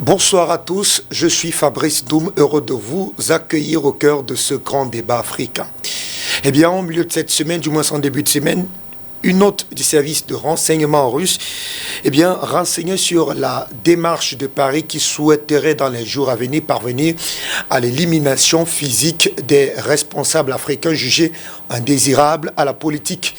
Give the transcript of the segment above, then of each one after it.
Bonsoir à tous, je suis Fabrice Doum, heureux de vous accueillir au cœur de ce grand débat africain. Eh bien, au milieu de cette semaine, du moins en début de semaine, une note du service de renseignement russe, renseignait sur la démarche de Paris qui souhaiterait dans les jours à venir parvenir à l'élimination physique des responsables africains jugés indésirables à la politique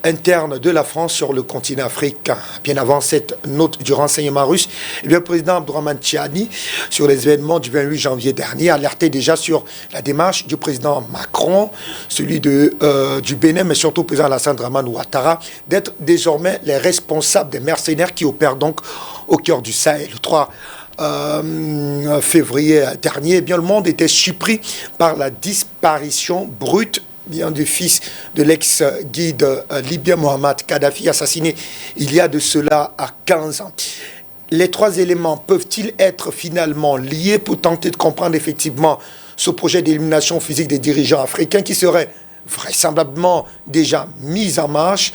interne de la France sur le continent africain. Bien avant cette note du renseignement russe, le président Abdourahmane Tchiani, sur les événements du 28 janvier dernier, alertait déjà sur la démarche du président Macron, celui du Bénin, mais surtout le président Alassane Dramane Ouattara, d'être désormais les responsables des mercenaires qui opèrent donc au cœur du Sahel. Le 3 février dernier, le monde était surpris par la disparition brute du fils de l'ex-guide libyen Mohamed Kadhafi, assassiné il y a de cela à 15 ans. Les trois éléments peuvent-ils être finalement liés pour tenter de comprendre effectivement ce projet d'élimination physique des dirigeants africains qui serait vraisemblablement déjà mis en marche?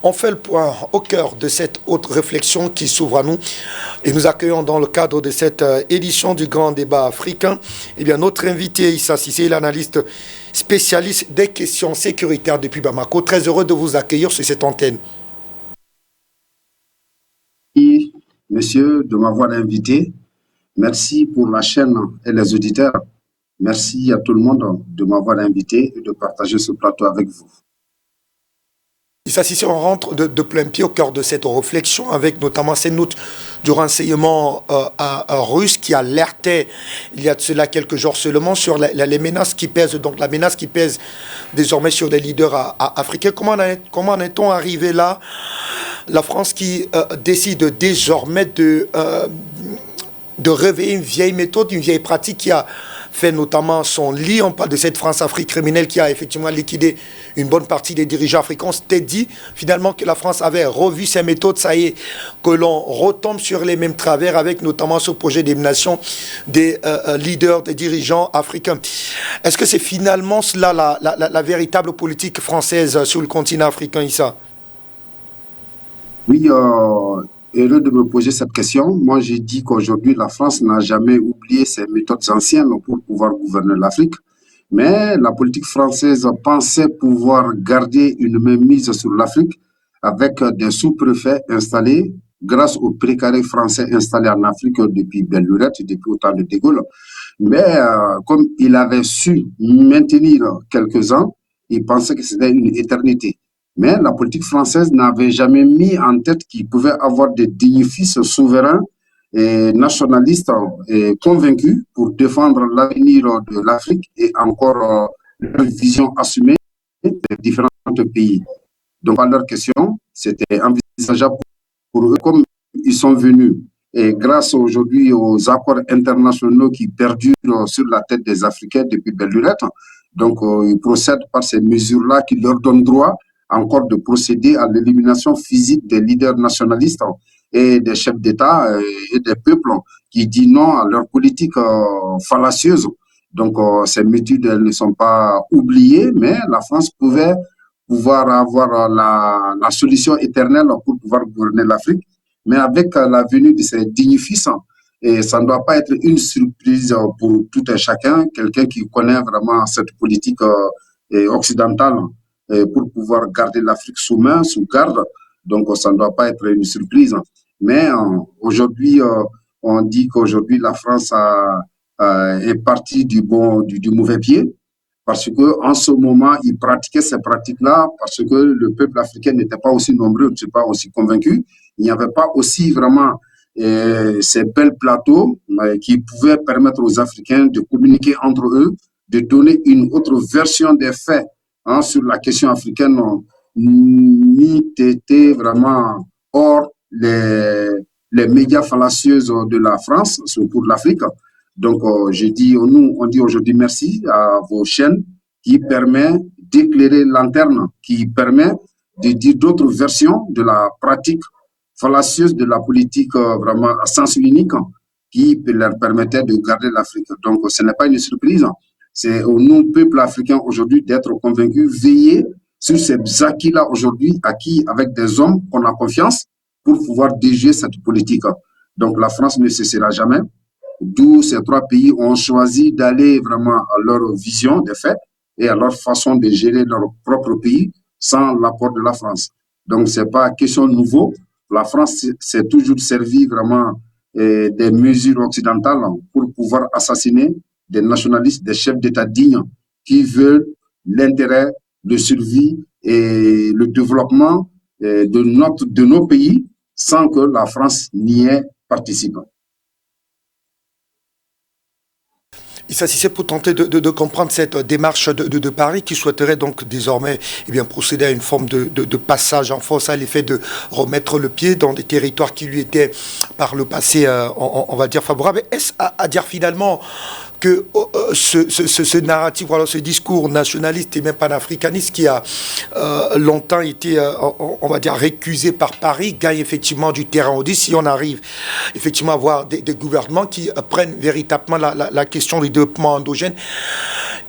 On fait le point au cœur de cette haute réflexion qui s'ouvre à nous et nous accueillons dans le cadre de cette édition du Grand Débat africain notre invité Issa Cissé, l'analyste spécialiste des questions sécuritaires depuis Bamako. Très heureux de vous accueillir sur cette antenne. Merci, monsieur, de m'avoir invité. Merci pour la chaîne et les auditeurs. Merci à tout le monde de m'avoir invité et de partager ce plateau avec vous. Issa Cissé, on rentre de plein pied au cœur de cette réflexion avec notamment ces notes du renseignement russe qui alertait il y a de cela quelques jours seulement sur les menaces qui pèsent, donc la menace qui pèse désormais sur les leaders africains. Comment en est-on arrivé là? La France qui décide désormais de réveiller une vieille méthode, une vieille pratique qui a fait notamment son lit. On parle de cette France-Afrique criminelle qui a effectivement liquidé une bonne partie des dirigeants africains. On s'était dit finalement que la France avait revu ses méthodes. Ça y est, que l'on retombe sur les mêmes travers avec notamment ce projet d'élimination des leaders, des dirigeants africains. Est-ce que c'est finalement cela la véritable politique française sur le continent africain, Issa? Oui, heureux de me poser cette question. Moi, j'ai dit qu'aujourd'hui, la France n'a jamais oublié ses méthodes anciennes pour pouvoir gouverner l'Afrique. Mais la politique française pensait pouvoir garder une mainmise sur l'Afrique avec des sous-préfets installés grâce aux précarés français installés en Afrique depuis belle lurette, depuis au temps de De Gaulle. Mais comme il avait su maintenir quelques-uns, il pensait que c'était une éternité. Mais la politique française n'avait jamais mis en tête qu'il pouvait avoir des dignifices souverains et nationalistes et convaincus pour défendre l'avenir de l'Afrique et encore leur vision assumée des différents pays. Donc, à leur question, c'était envisageable pour eux, comme ils sont venus et grâce aujourd'hui aux accords internationaux qui perdurent sur la tête des Africains depuis belle lurette, donc ils procèdent par ces mesures-là qui leur donnent droit encore de procéder à l'élimination physique des leaders nationalistes et des chefs d'État et des peuples qui disent non à leur politique fallacieuse. Donc, ces méthodes elles ne sont pas oubliées, mais la France pouvait pouvoir avoir la solution éternelle pour pouvoir gouverner l'Afrique. Mais avec la venue de ces dignifices, et ça ne doit pas être une surprise pour tout un chacun, quelqu'un qui connaît vraiment cette politique occidentale, pour pouvoir garder l'Afrique sous main, sous garde. Donc, ça ne doit pas être une surprise. Mais aujourd'hui, on dit qu'aujourd'hui, la France est partie du mauvais pied parce que en ce moment, ils pratiquaient ces pratiques-là parce que le peuple africain n'était pas aussi nombreux, n'était pas aussi convaincu. Il n'y avait pas aussi vraiment ces belles plateaux qui pouvaient permettre aux Africains de communiquer entre eux, de donner une autre version des faits sur la question africaine, ni était vraiment hors les médias fallacieuses de la France pour l'Afrique. Donc, on dit aujourd'hui merci à vos chaînes qui permet d'éclairer lanterne, qui permet de dire d'autres versions de la pratique fallacieuse de la politique vraiment à sens unique qui leur permettait de garder l'Afrique. Donc, ce n'est pas une surprise. C'est au nom du peuple africain aujourd'hui d'être convaincu, veiller sur ces acquis-là aujourd'hui, acquis avec des hommes qu'on a confiance pour pouvoir diriger cette politique. Donc la France ne cessera jamais. D'où ces trois pays ont choisi d'aller vraiment à leur vision des faits et à leur façon de gérer leur propre pays sans l'apport de la France. Donc, ce n'est pas question de nouveau. La France s'est toujours servi vraiment des mesures occidentales pour pouvoir assassiner des nationalistes, des chefs d'État dignes qui veulent l'intérêt, le survie et le développement de nos pays sans que la France n'y ait participé. Issa Cissé, pour tenter de comprendre cette démarche de Paris qui souhaiterait donc désormais procéder à une forme de passage en force à l'effet de remettre le pied dans des territoires qui lui étaient par le passé, on va dire, favorables. Est-ce à dire finalement que ce narratif, voilà, ce discours nationaliste et même panafricaniste qui a longtemps été, on va dire, récusé par Paris, gagne effectivement du terrain audit si on arrive effectivement à avoir des gouvernements qui prennent véritablement la question du développement endogène.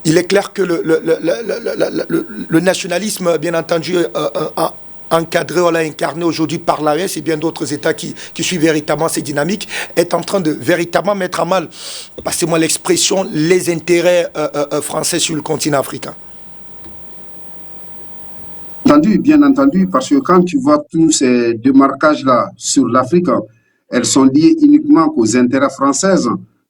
Il est clair que le nationalisme, bien entendu, encadré, on l'a incarné aujourd'hui par l'AES et bien d'autres États qui suivent véritablement ces dynamiques, est en train de véritablement mettre à mal, passez-moi l'expression, les intérêts français sur le continent africain. Bien entendu, parce que quand tu vois tous ces démarquages-là sur l'Afrique, elles sont liées uniquement aux intérêts français,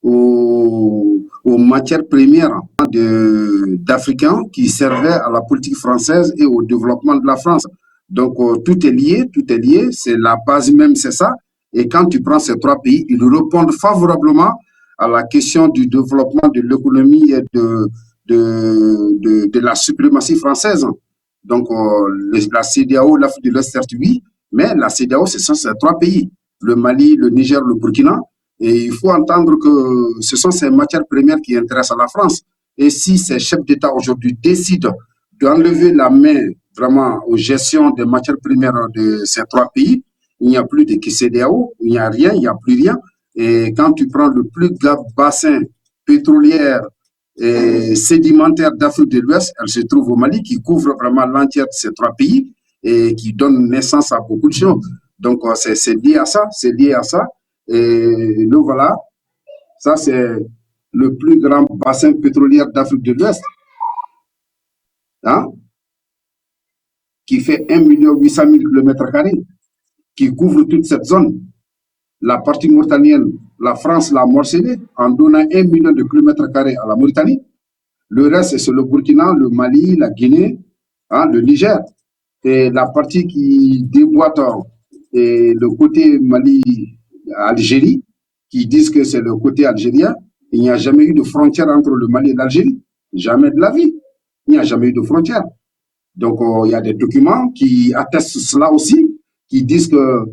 aux matières premières d'Africains qui servaient à la politique française et au développement de la France. Donc, tout est lié, c'est la base même, c'est ça. Et quand tu prends ces trois pays, ils répondent favorablement à la question du développement de l'économie et de la suprématie française. Donc, la CEDEAO, l'Afrique de l'Est, certes, oui, mais la CEDEAO, ce sont ces trois pays, le Mali, le Niger, le Burkina. Et il faut entendre que ce sont ces matières premières qui intéressent à la France. Et si ces chefs d'État aujourd'hui décident d'enlever la main vraiment aux gestions des matières premières de ces trois pays, il n'y a plus de CEDEAO, il n'y a rien, il n'y a plus rien. Et quand tu prends le plus grand bassin pétrolier et sédimentaire d'Afrique de l'Ouest, elle se trouve au Mali, qui couvre vraiment l'entière de ces trois pays et qui donne naissance à beaucoup de choses. Donc, c'est lié à ça, c'est lié à ça. Et le voilà, ça c'est le plus grand bassin pétrolier d'Afrique de l'Ouest, hein, qui fait 1 800 000 km², qui couvre toute cette zone. La partie mauritanienne, la France l'a morcelée en donnant 1 million de km² à la Mauritanie. Le reste, c'est le Burkina, le Mali, la Guinée, hein, le Niger. Et la partie qui déboîte et le côté Mali-Algérie, qui disent que c'est le côté algérien, il n'y a jamais eu de frontière entre le Mali et l'Algérie. Jamais de la vie. Il n'y a jamais eu de frontière. Donc, il y a des documents qui attestent cela aussi, qui disent que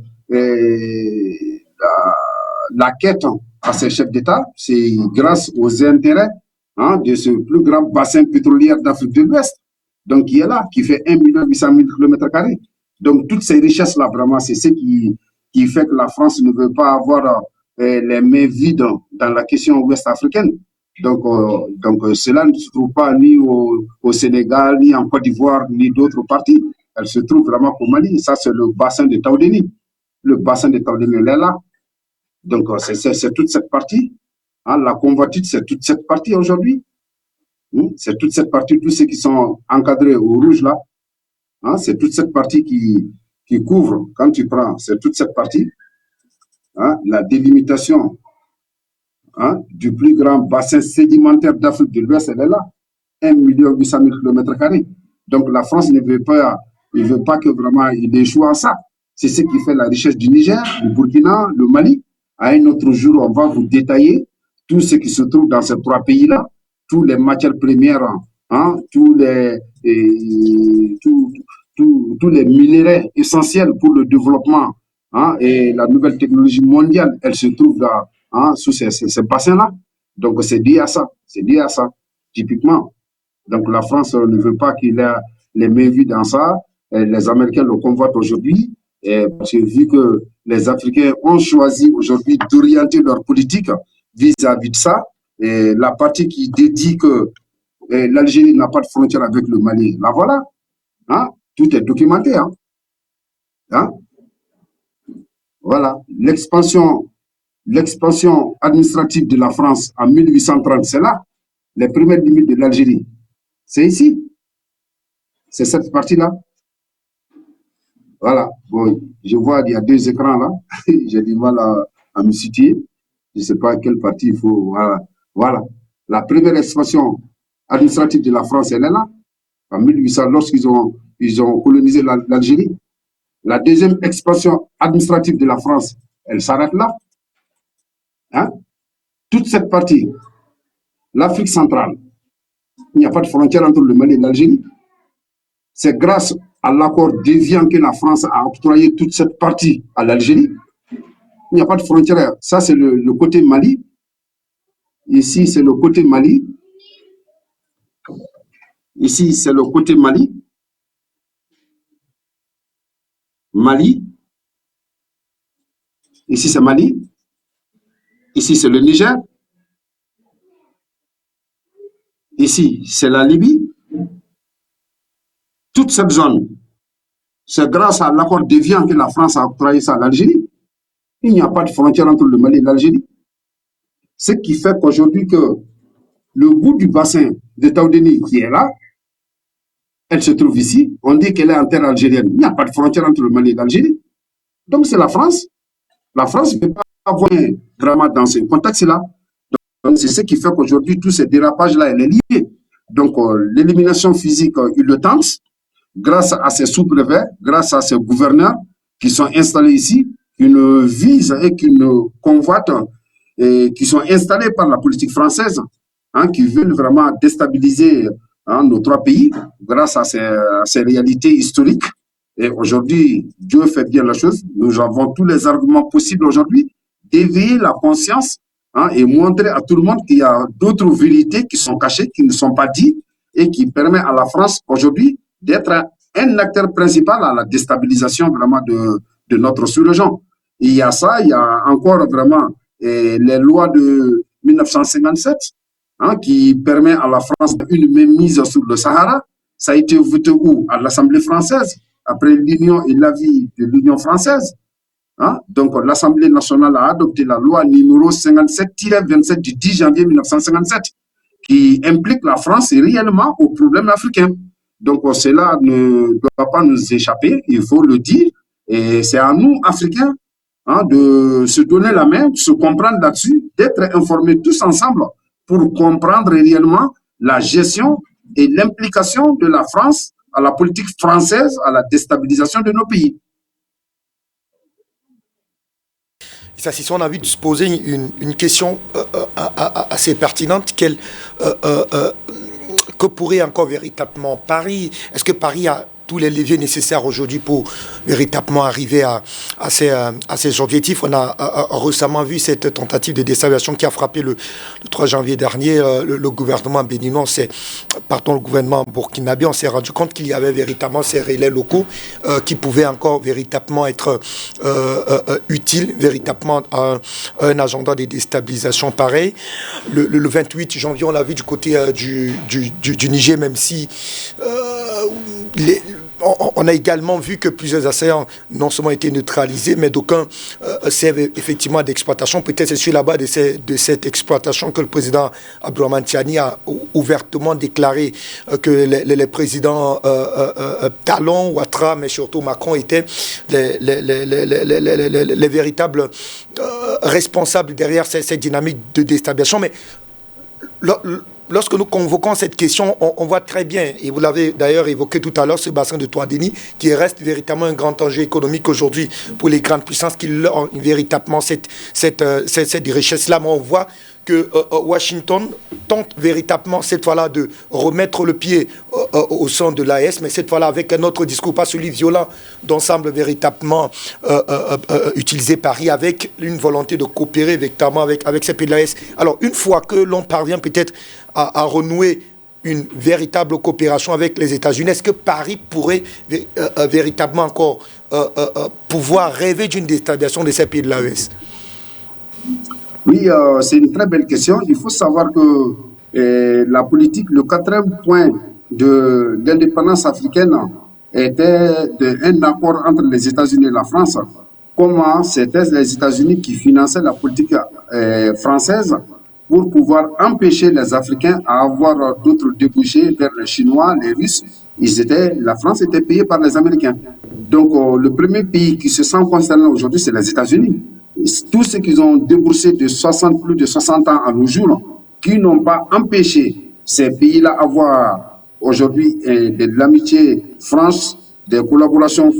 la quête à ces chefs d'État, c'est grâce aux intérêts, hein, de ce plus grand bassin pétrolier d'Afrique de l'Ouest, donc qui est là, qui fait 1 800 000 km². Donc toutes ces richesses-là, vraiment, c'est ce qui fait que la France ne veut pas avoir les mains vides dans la question ouest africaine. Donc cela ne se trouve pas ni au Sénégal, ni en Côte d'Ivoire, ni d'autres parties. Elle se trouve vraiment au Mali. Ça, c'est le bassin de Taoudéni. Le bassin de Taoudéni, elle est là. Donc, c'est toute cette partie. Hein, la convoitite, c'est toute cette partie aujourd'hui. C'est toute cette partie, tous ceux qui sont encadrés au rouge là. Hein, c'est toute cette partie qui couvre, quand tu prends, c'est toute cette partie. Hein, la délimitation, hein, du plus grand bassin sédimentaire d'Afrique de l'Ouest, elle est là. 1 800 000 km². Donc, la France ne veut pas que vraiment il échoue à ça. C'est ce qui fait la richesse du Niger, du Burkina, le Mali. À un autre jour, on va vous détailler tout ce qui se trouve dans ces trois pays-là, toutes les matières premières, hein, tous les minéraux essentiels pour le développement, hein, et la nouvelle technologie mondiale, elle se trouve là, hein, sous ces bassins-là. Donc, c'est lié à ça, typiquement. Donc, la France ne veut pas qu'il ait les mains vides dans ça. Et les Américains le convoitent aujourd'hui. Parce que vu que les Africains ont choisi aujourd'hui d'orienter leur politique vis-à-vis de ça, et la partie qui dit que l'Algérie n'a pas de frontière avec le Mali, là voilà, hein, tout est documenté. Hein. Voilà, l'expansion l'expansion administrative de la France en 1830, c'est là. Les premières limites de l'Algérie, c'est ici. C'est cette partie-là. Voilà. Bon, je vois, il y a deux écrans là. J'ai du mal à me situer. Je ne sais pas quelle partie il faut. Voilà. Voilà. La première expansion administrative de la France, elle est là. En 1800, ils ont colonisé l'Algérie. La deuxième expansion administrative de la France, elle s'arrête là. Hein? Toute cette partie, l'Afrique centrale, il n'y a pas de frontière entre le Mali et l'Algérie. C'est grâce à l'accord d'Évian que la France a octroyé toute cette partie à l'Algérie. Il n'y a pas de frontière. Ça, c'est le côté Mali. Ici, c'est le côté Mali. Ici, c'est le côté Mali. Mali. Ici, c'est Mali. Ici, c'est le Niger. Ici, c'est la Libye. Toute cette zone, c'est grâce à l'accord d'Évian que la France a octroyé ça à l'Algérie. Il n'y a pas de frontière entre le Mali et l'Algérie. Ce qui fait qu'aujourd'hui, que le bout du bassin de Taoudéni qui est là, elle se trouve ici. On dit qu'elle est en terre algérienne. Il n'y a pas de frontière entre le Mali et l'Algérie. Donc, c'est la France. La France ne peut pas avoir vraiment dans ce contexte-là. Donc, c'est ce qui fait qu'aujourd'hui, tous ces dérapages-là, elle est liée. Donc, l'élimination physique, il le tente, grâce à ces sous-préfets, grâce à ces gouverneurs qui sont installés ici, qui ne visent et qui ne convoitent, et qui sont installés par la politique française, hein, qui veulent vraiment déstabiliser nos trois pays grâce à ces réalités historiques. Et aujourd'hui, Dieu fait bien la chose. Nous avons tous les arguments possibles aujourd'hui d'éveiller la conscience, hein, et montrer à tout le monde qu'il y a d'autres vérités qui sont cachées, qui ne sont pas dites et qui permettent à la France aujourd'hui d'être un acteur principal à la déstabilisation vraiment de notre sous-région. Il y a ça, il y a encore vraiment les lois de 1957, hein, qui permet à la France une mainmise sur le Sahara. Ça a été voté où? À l'Assemblée française, après l'union et l'avis de l'Union française. Hein? Donc, l'Assemblée nationale a adopté la loi numéro 57-27 du 10 janvier 1957, qui implique la France réellement aux problèmes africains. Donc, cela ne doit pas nous échapper, il faut le dire. Et c'est à nous, Africains, hein, de se donner la main, de se comprendre là-dessus, d'être informés tous ensemble pour comprendre réellement la gestion et l'implication de la France à la politique française, à la déstabilisation de nos pays. Ça, si on a envie de se poser une question assez pertinente, que pourrait encore véritablement Paris? Est-ce que Paris a tous les leviers nécessaires aujourd'hui pour véritablement arriver à ces objectifs? On a récemment vu cette tentative de déstabilisation qui a frappé le 3 janvier dernier. Le gouvernement béninois, le gouvernement burkinabé, on s'est rendu compte qu'il y avait véritablement ces relais locaux qui pouvaient encore véritablement être utiles, véritablement à un agenda de déstabilisation pareil. Le 28 janvier, on l'a vu du côté du Niger, même si on a également vu que plusieurs assaillants non seulement été neutralisés, mais d'aucuns servent effectivement d'exploitation. Peut-être c'est sur la base de cette exploitation que le président Abdourahmane Tiani a ouvertement déclaré que les présidents Talon, Ouattara, mais surtout Macron étaient les véritables responsables derrière cette dynamique de déstabilisation. Mais lorsque nous convoquons cette question, on voit très bien, et vous l'avez d'ailleurs évoqué tout à l'heure, ce bassin de Toadéni, qui reste véritablement un grand enjeu économique aujourd'hui pour les grandes puissances qui ont véritablement cette richesse-là. Mais on voit que Washington tente véritablement cette fois-là de remettre le pied au sein de l'AES, mais cette fois-là avec un autre discours, pas celui violent dont semble véritablement utiliser Paris, avec une volonté de coopérer véritablement avec ces pays de l'AES. Alors, une fois que l'on parvient peut-être à renouer une véritable coopération avec les États-Unis, est-ce que Paris pourrait véritablement encore pouvoir rêver d'une déstabilisation de ces pays de l'AES? Oui, c'est une très belle question. Il faut savoir que la politique, le quatrième point de l'indépendance africaine était un accord entre les États-Unis et la France comment c'était les États-Unis qui finançaient la politique française pour pouvoir empêcher les Africains à avoir d'autres débouchés vers les Chinois, les Russes. La France était payée par les Américains. Donc, le premier pays qui se sent concerné aujourd'hui, c'est les États-Unis. Tout ce qu'ils ont déboursé de 60, plus de 60 ans à nos jours, qui n'ont pas empêché ces pays-là avoir aujourd'hui de l'amitié franche, des collaborations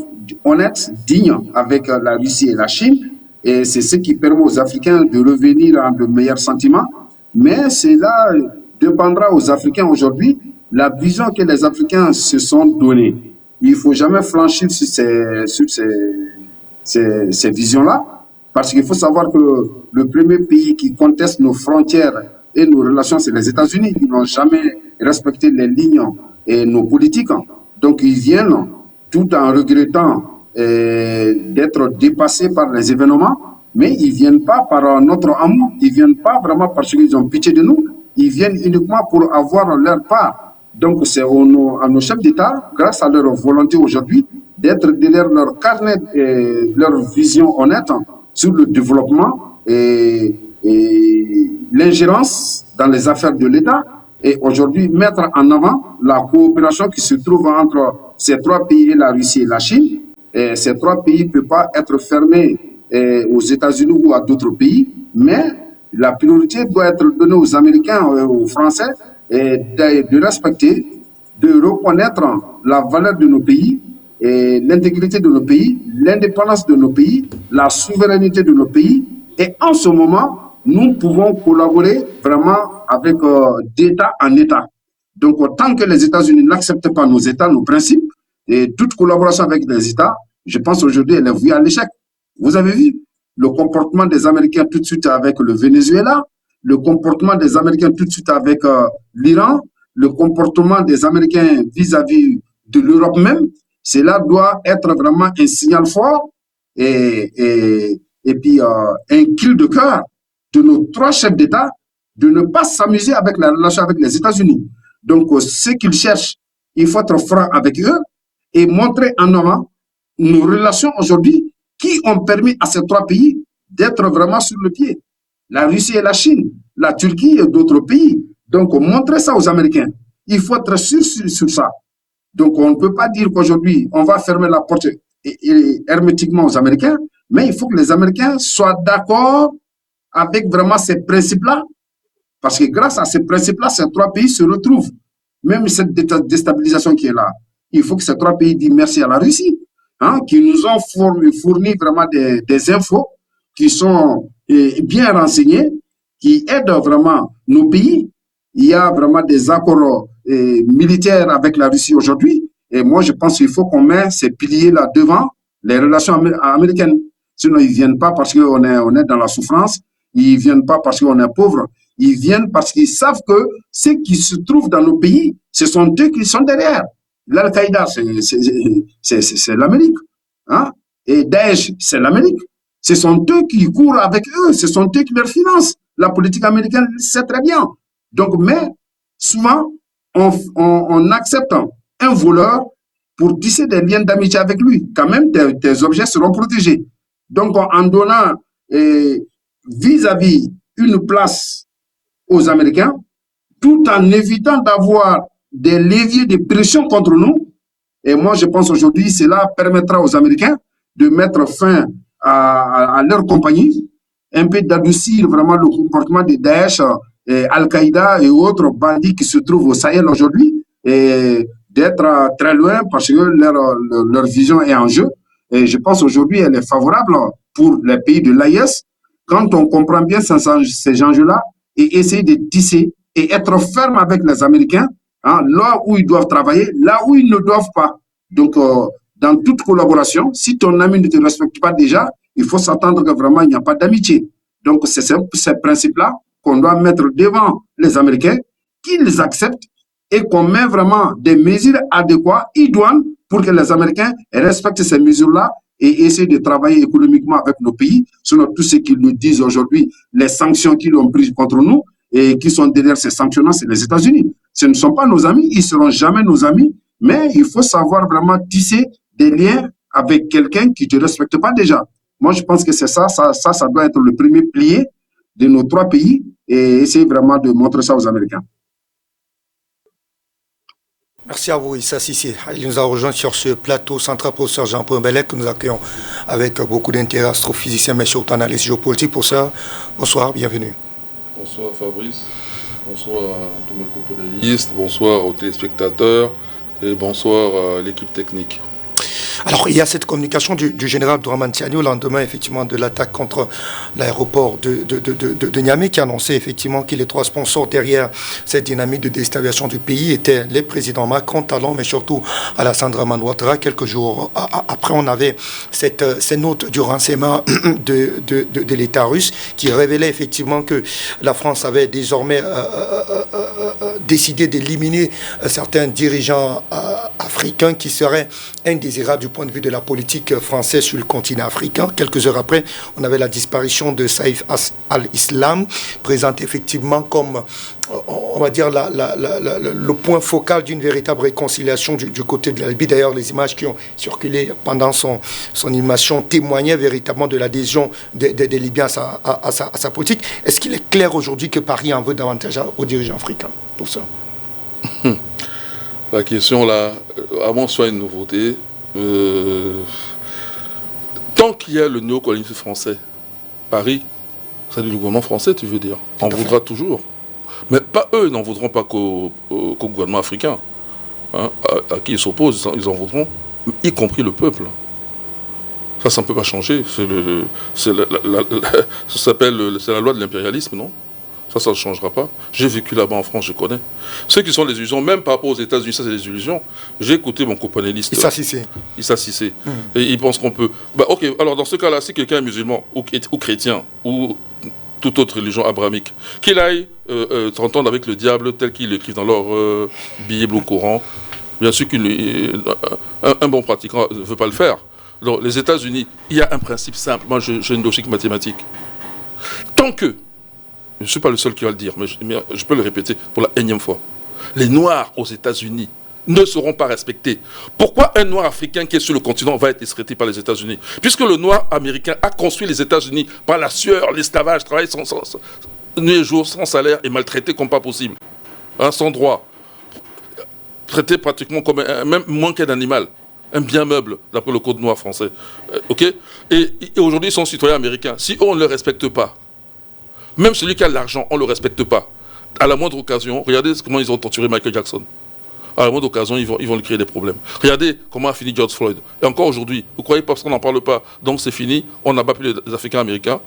honnêtes, dignes avec la Russie et la Chine. Et c'est ce qui permet aux Africains de revenir à de meilleurs sentiments. Mais cela dépendra aux Africains aujourd'hui, la vision que les Africains se sont donnée. Il ne faut jamais flanchir sur ces visions-là, parce qu'il faut savoir que le premier pays qui conteste nos frontières et nos relations, c'est les États-Unis. Ils n'ont jamais respecté les lignes et nos politiques. Donc ils viennent tout en regrettant d'être dépassés par les événements, mais ils ne viennent pas par notre amour, ils ne viennent pas vraiment parce qu'ils ont pitié de nous, ils viennent uniquement pour avoir leur part. Donc c'est à nos chefs d'État, grâce à leur volonté aujourd'hui, d'être derrière leur carnet et leur vision honnête sur le développement et l'ingérence dans les affaires de l'État, et aujourd'hui mettre en avant la coopération qui se trouve entre ces trois pays, la Russie et la Chine. Et ces trois pays ne peuvent pas être fermés aux États-Unis ou à d'autres pays, mais la priorité doit être donnée aux Américains, aux Français, et de respecter, de reconnaître la valeur de nos pays, et l'intégrité de nos pays, l'indépendance de nos pays, la souveraineté de nos pays. Et en ce moment, nous pouvons collaborer vraiment avec d'État en État. Donc, tant que les États-Unis n'acceptent pas nos États, nos principes, et toute collaboration avec les États, je pense aujourd'hui, elle est vouée à l'échec. Vous avez vu le comportement des Américains tout de suite avec le Venezuela, le comportement des Américains tout de suite avec l'Iran, le comportement des Américains vis-à-vis de l'Europe même. Cela doit être vraiment un signal fort et puis un cri de cœur de nos trois chefs d'État de ne pas s'amuser avec la relation avec les États-Unis. Donc, ce qu'ils cherchent, il faut être franc avec eux et montrer en avant nos relations aujourd'hui qui ont permis à ces trois pays d'être vraiment sur le pied. La Russie et la Chine, la Turquie et d'autres pays. Donc, montrer ça aux Américains. Il faut être sûr sur ça. Donc, on ne peut pas dire qu'aujourd'hui, on va fermer la porte hermétiquement aux Américains, mais il faut que les Américains soient d'accord avec vraiment ces principes-là, parce que grâce à ces principes-là, ces trois pays se retrouvent. Même cette déstabilisation qui est là, il faut que ces trois pays disent merci à la Russie, hein, qui nous ont fourni vraiment des infos qui sont bien renseignées, qui aident vraiment nos pays. Il y a vraiment des accords militaires avec la Russie aujourd'hui. Et moi, je pense qu'il faut qu'on mette ces piliers-là devant les relations américaines. Sinon, ils ne viennent pas parce qu'on est dans la souffrance. Ils ne viennent pas parce qu'on est pauvre. Ils viennent parce qu'ils savent que ceux qui se trouvent dans nos pays, ce sont eux qui sont derrière. L'Al-Qaïda, c'est l'Amérique. Hein? Et Daesh, c'est l'Amérique. Ce sont eux qui courent avec eux. Ce sont eux qui leur financent. La politique américaine sait très bien. Donc, mais souvent, on accepte un voleur pour tisser des liens d'amitié avec lui. Quand même, tes objets seront protégés. Donc, en donnant vis-à-vis une place aux Américains, tout en évitant d'avoir des leviers de pression contre nous. Et moi, je pense aujourd'hui, cela permettra aux Américains de mettre fin à leur compagnie, un peu d'adoucir vraiment le comportement de Daesh, Al-Qaïda et autres bandits qui se trouvent au Sahel aujourd'hui, et d'être très loin parce que leur vision est en jeu. Et je pense aujourd'hui, elle est favorable pour les pays de l'AIS quand on comprend bien ces enjeux-là et essayer de tisser et être ferme avec les Américains, hein, là où ils doivent travailler, là où ils ne doivent pas. Donc, dans toute collaboration, si ton ami ne te respecte pas déjà, il faut s'attendre que vraiment il n'y a pas d'amitié. Donc, c'est ces principes-là qu'on doit mettre devant les Américains, qu'ils acceptent et qu'on met vraiment des mesures adéquates, idoines, pour que les Américains respectent ces mesures-là et essayer de travailler économiquement avec nos pays. Sinon, tout ce qu'ils nous disent aujourd'hui, les sanctions qu'ils ont prises contre nous et qui sont derrière ces sanctions, c'est les États-Unis. Ce ne sont pas nos amis, ils ne seront jamais nos amis, mais il faut savoir vraiment tisser des liens avec quelqu'un qui ne te respecte pas déjà. Moi, je pense que c'est ça doit être le premier pilier de nos trois pays et essayer vraiment de montrer ça aux Américains. Merci à vous, Issa Sissi. Il nous a rejoint sur ce plateau central, professeur Jean-Paul Bellet, que nous accueillons avec beaucoup d'intérêt, astrophysicien, mais surtout analyste géopolitique. Pour ça, bonsoir, bienvenue. Bonsoir Fabrice, bonsoir à tous mes co-panélistes, bonsoir aux téléspectateurs et bonsoir à l'équipe technique. Alors, il y a cette communication du général Abdourahmane Tiani au lendemain, effectivement, de l'attaque contre l'aéroport de Niamey, qui annonçait effectivement que les trois sponsors derrière cette dynamique de déstabilisation du pays étaient les présidents Macron, Talon, mais surtout Alassane Dramane Ouattara. Quelques jours après, on avait ces notes du renseignement de l'État russe qui révélait effectivement que la France avait désormais décidé d'éliminer certains dirigeants africains qui seraient indésirables du point de vue de la politique française sur le continent africain. Quelques heures après, on avait la disparition de Saïf al-Islam, présente effectivement comme, on va dire, le point focal d'une véritable réconciliation du côté de la Libye. D'ailleurs, les images qui ont circulé pendant son animation témoignaient véritablement de l'adhésion des Libyens à sa politique. Est-ce qu'il est clair aujourd'hui que Paris en veut davantage aux dirigeants africains pour ça? La question là, avant soit une nouveauté, tant qu'il y a le néocolonialisme français, Paris, c'est du gouvernement français, tu veux dire, en voudra toujours. Mais pas eux, ils n'en voudront pas qu'au gouvernement africain, hein, à qui ils s'opposent, ils en voudront, y compris le peuple. Ça ne peut pas changer. C'est la loi de l'impérialisme, non? Ça ne changera pas. J'ai vécu là-bas en France, je connais. Ceux qui sont des illusions, même par rapport aux États-Unis, ça c'est des illusions. J'ai écouté mon copanéliste. Issa Sissi. Issa Sissi. Et il pense qu'on peut. Bah, ok, alors dans ce cas-là, si quelqu'un est musulman ou chrétien ou toute autre religion abrahamique, qu'il aille s'entendre avec le diable tel qu'il l'écrit dans leur Bible ou Coran, bien sûr qu'un bon pratiquant ne veut pas le faire. Donc, les États-Unis, il y a un principe simple. Moi, j'ai une logique mathématique. Tant que je ne suis pas le seul qui va le dire, mais je peux le répéter pour la énième fois. Les Noirs aux États-Unis ne seront pas respectés. Pourquoi un Noir africain qui est sur le continent va être traité par les États-Unis? Puisque le Noir américain a construit les États-Unis par la sueur, l'esclavage, travail nuit et jour, sans salaire et maltraité comme pas possible. Hein, sans droit. Traité pratiquement comme même moins qu'un animal. Un bien meuble, d'après le code noir français. Ok? Et aujourd'hui, ils sont citoyens américains. Si on ne les respecte pas, même celui qui a l'argent, on ne le respecte pas. À la moindre occasion, regardez comment ils ont torturé Michael Jackson. À la moindre occasion, ils vont lui créer des problèmes. Regardez comment a fini George Floyd. Et encore aujourd'hui, vous croyez pas parce qu'on n'en parle pas, donc c'est fini, on n'a pas plus les Africains américains.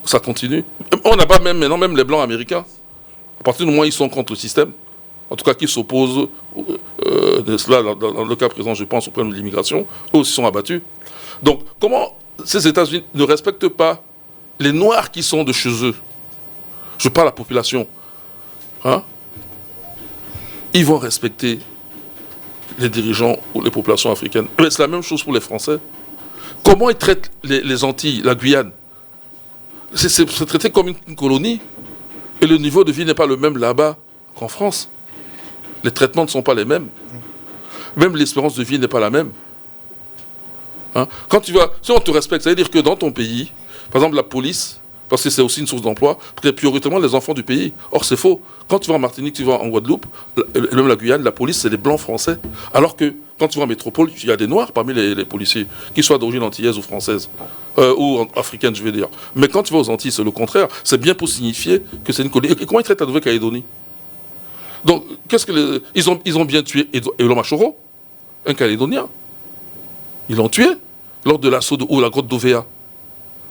Ça continue. On n'a pas maintenant même les Blancs américains. À partir du moment où ils sont contre le système, en tout cas qui s'opposent de cela, dans le cas présent, je pense, au problème de l'immigration, eux aussi sont abattus. Donc, comment ces États-Unis ne respectent pas les Noirs qui sont de chez eux, je parle à la population, hein, ils vont respecter les dirigeants ou les populations africaines. Mais c'est la même chose pour les Français. Comment ils traitent les Antilles, la Guyane? C'est traité comme une colonie. Et le niveau de vie n'est pas le même là-bas qu'en France. Les traitements ne sont pas les mêmes. Même l'espérance de vie n'est pas la même. Hein? Si on te respecte, ça veut dire que dans ton pays, par exemple, la police, parce que c'est aussi une source d'emploi, prioritairement les enfants du pays. Or, c'est faux. Quand tu vas en Martinique, tu vas en Guadeloupe, même la Guyane, la police, c'est des blancs français. Alors que quand tu vas en métropole, il y a des noirs parmi les policiers, qu'ils soient d'origine antillaise ou française, ou africaine, je veux dire. Mais quand tu vas aux Antilles, c'est le contraire. C'est bien pour signifier que c'est une colonie. Et comment ils traitent la Nouvelle-Calédonie? Donc, ils ont bien tué Elo Machoro, un Calédonien. Ils l'ont tué lors de l'assaut de la grotte d'Ovea.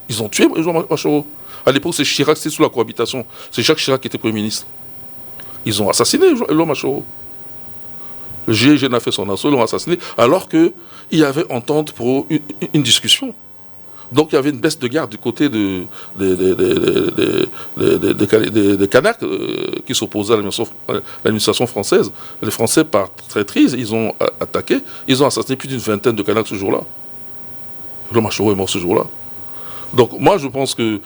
Ils ont tué Elo Machoro. À l'époque, c'est Chirac, c'était sous la cohabitation. C'est Jacques Chirac qui était Premier ministre. Ils ont assassiné Elo Machoro. Le GIGN a fait son assaut, ils l'ont assassiné, alors qu'il y avait entente pour une discussion. Donc il y avait une baisse de garde du côté des Kanaks qui s'opposaient à l'administration française. Les Français, par traîtrise, ils ont attaqué, ils ont assassiné plus d'une vingtaine de Kanaks ce jour-là. Elo Machoro est mort ce jour-là. Donc moi je pense que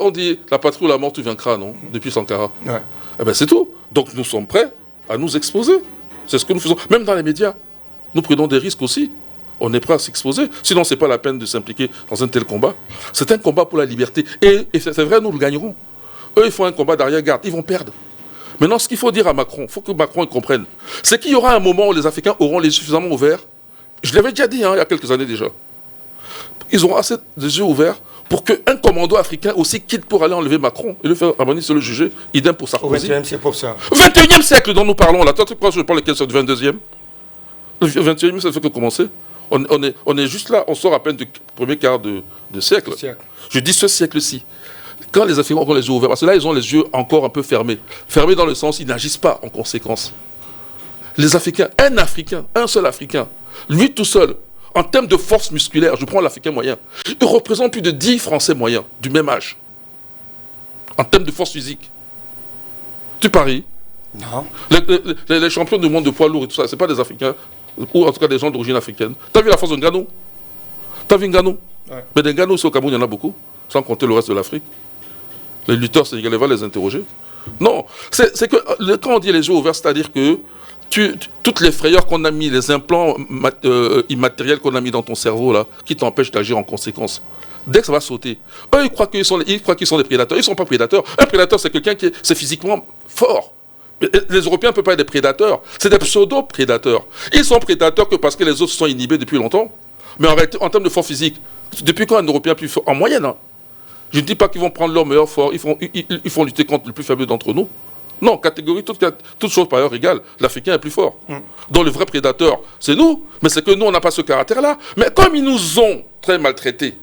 on dit la patrie ou la mort tu vaincras, non? Depuis Sankara. Ouais. Eh bien c'est tout. Donc nous sommes prêts à nous exposer. C'est ce que nous faisons. Même dans les médias, nous prenons des risques aussi. on est prêt à s'exposer. Sinon, ce n'est pas la peine de s'impliquer dans un tel combat. C'est un combat pour la liberté. Et c'est vrai, nous le gagnerons. Eux, ils font un combat d'arrière-garde. Ils vont perdre. Maintenant, ce qu'il faut dire à Macron, il faut que Macron comprenne, c'est qu'il y aura un moment où les Africains auront les yeux suffisamment ouverts. Je l'avais déjà dit il y a quelques années déjà. Ils auront assez des yeux ouverts pour qu'un commando africain aussi quitte pour aller enlever Macron et le faire amener sur le juger. Idem pour Sarkozy. Au XXIe siècle, pour ça. 21e siècle dont nous parlons là. Toi, tu crois que je parle lequel, c'est du 22e? Le 21e siècle, ça ne fait que commencer. On est juste là, on sort à peine du premier quart de siècle. Je dis ce siècle-ci. Quand les Africains auront les yeux ouverts, parce que là, ils ont les yeux encore un peu fermés. Fermés dans le sens, ils n'agissent pas en conséquence. Les Africains, un seul Africain, lui tout seul, en termes de force musculaire, je prends l'Africain moyen, il représente plus de 10 Français moyens, du même âge. En termes de force physique. Tu paries? Non. Les champions du monde de poids lourd et tout ça, ce n'est pas des Africains, ou en tout cas des gens d'origine africaine. Tu as vu la force de Ngannou? Tu as vu Ngannou? Ouais. Mais des Ngannou, au Cameroun, il y en a beaucoup, sans compter le reste de l'Afrique. Les lutteurs sénégalais vont les interroger. Non, c'est que quand on dit les yeux ouverts, c'est-à-dire que toutes les frayeurs qu'on a mis, les implants immatériels qu'on a mis dans ton cerveau, là, qui t'empêchent d'agir en conséquence, dès que ça va sauter, eux, ils croient qu'ils sont des prédateurs. Ils ne sont pas prédateurs. Un prédateur, c'est quelqu'un qui est physiquement fort. Les Européens ne peuvent pas être des prédateurs. C'est des pseudo-prédateurs. Ils sont prédateurs que parce que les autres se sont inhibés depuis longtemps. Mais en réalité, en termes de force physique, depuis quand un Européen plus fort? En moyenne, hein. Je ne dis pas qu'ils vont prendre leur meilleur fort, ils font lutter contre le plus faible d'entre nous. Non, catégorie, toute chose par ailleurs égale, l'Africain est plus fort. Donc le vrai prédateur, c'est nous, mais c'est que nous, on n'a pas ce caractère-là. Mais comme ils nous ont très maltraités,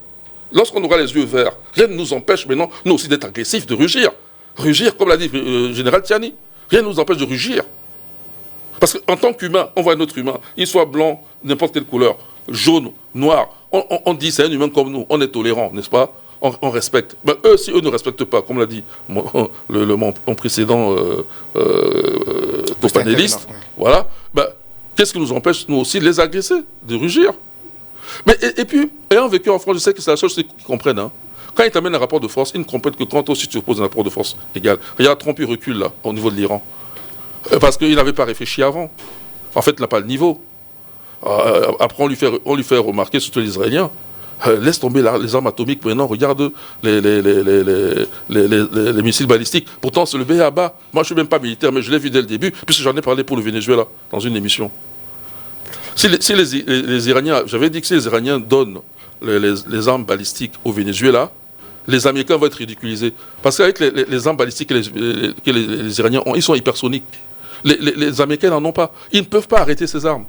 lorsqu'on aura les yeux verts, rien ne nous empêche maintenant, nous aussi, d'être agressifs, de rugir. Rugir, comme l'a dit le général Tiani, rien ne nous empêche de rugir. Parce qu'en tant qu'humain, on voit un autre humain, il soit blanc, n'importe quelle couleur, jaune, noir, on dit c'est un humain comme nous, on est tolérant, n'est-ce pas? On respecte. Ben, eux, si eux ne respectent pas, comme l'a dit mon précédent panéliste, voilà, ben, qu'est-ce qui nous empêche, nous aussi, de les agresser, de rugir? Mais, et puis, ayant vécu en France, je sais que c'est la seule chose qu'ils comprennent. Hein. Quand ils t'amènent un rapport de force, ils ne comprennent que quand aussi tu opposes un rapport de force égal. Regarde, Trump, il recule là, au niveau de l'Iran. Parce qu'il n'avait pas réfléchi avant. En fait, il n'a pas le niveau. Après, on lui fait remarquer, surtout les Israéliens, laisse tomber les armes atomiques, maintenant regarde les missiles balistiques. Pourtant c'est le B.A.B.A. Moi je ne suis même pas militaire, mais je l'ai vu dès le début, puisque j'en ai parlé pour le Venezuela, dans une émission. Si les Iraniens, j'avais dit que si les Iraniens donnent les armes balistiques au Venezuela, les Américains vont être ridiculisés. Parce qu'avec les armes balistiques que les Iraniens ont, ils sont hypersoniques. Les Américains n'en ont pas. Ils ne peuvent pas arrêter ces armes.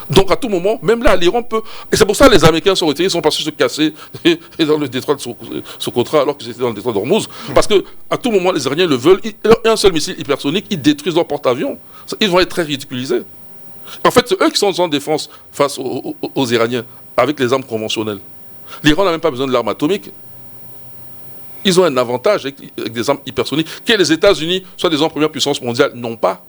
Donc à tout moment, même là, l'Iran peut... Et c'est pour ça que les Américains sont retirés, ils sont passés se casser dans le détroit de Socotra alors qu'ils étaient dans le détroit d'Ormuz. Parce qu'à tout moment, les Iraniens le veulent. Un seul missile hypersonique, ils détruisent leur porte-avions. Ils vont être très ridiculisés. En fait, c'est eux qui sont en défense face aux Iraniens, avec les armes conventionnelles. L'Iran n'a même pas besoin de l'arme atomique. Ils ont un avantage avec des armes hypersoniques que les États-Unis, soi-disant première puissance mondiale, n'ont pas.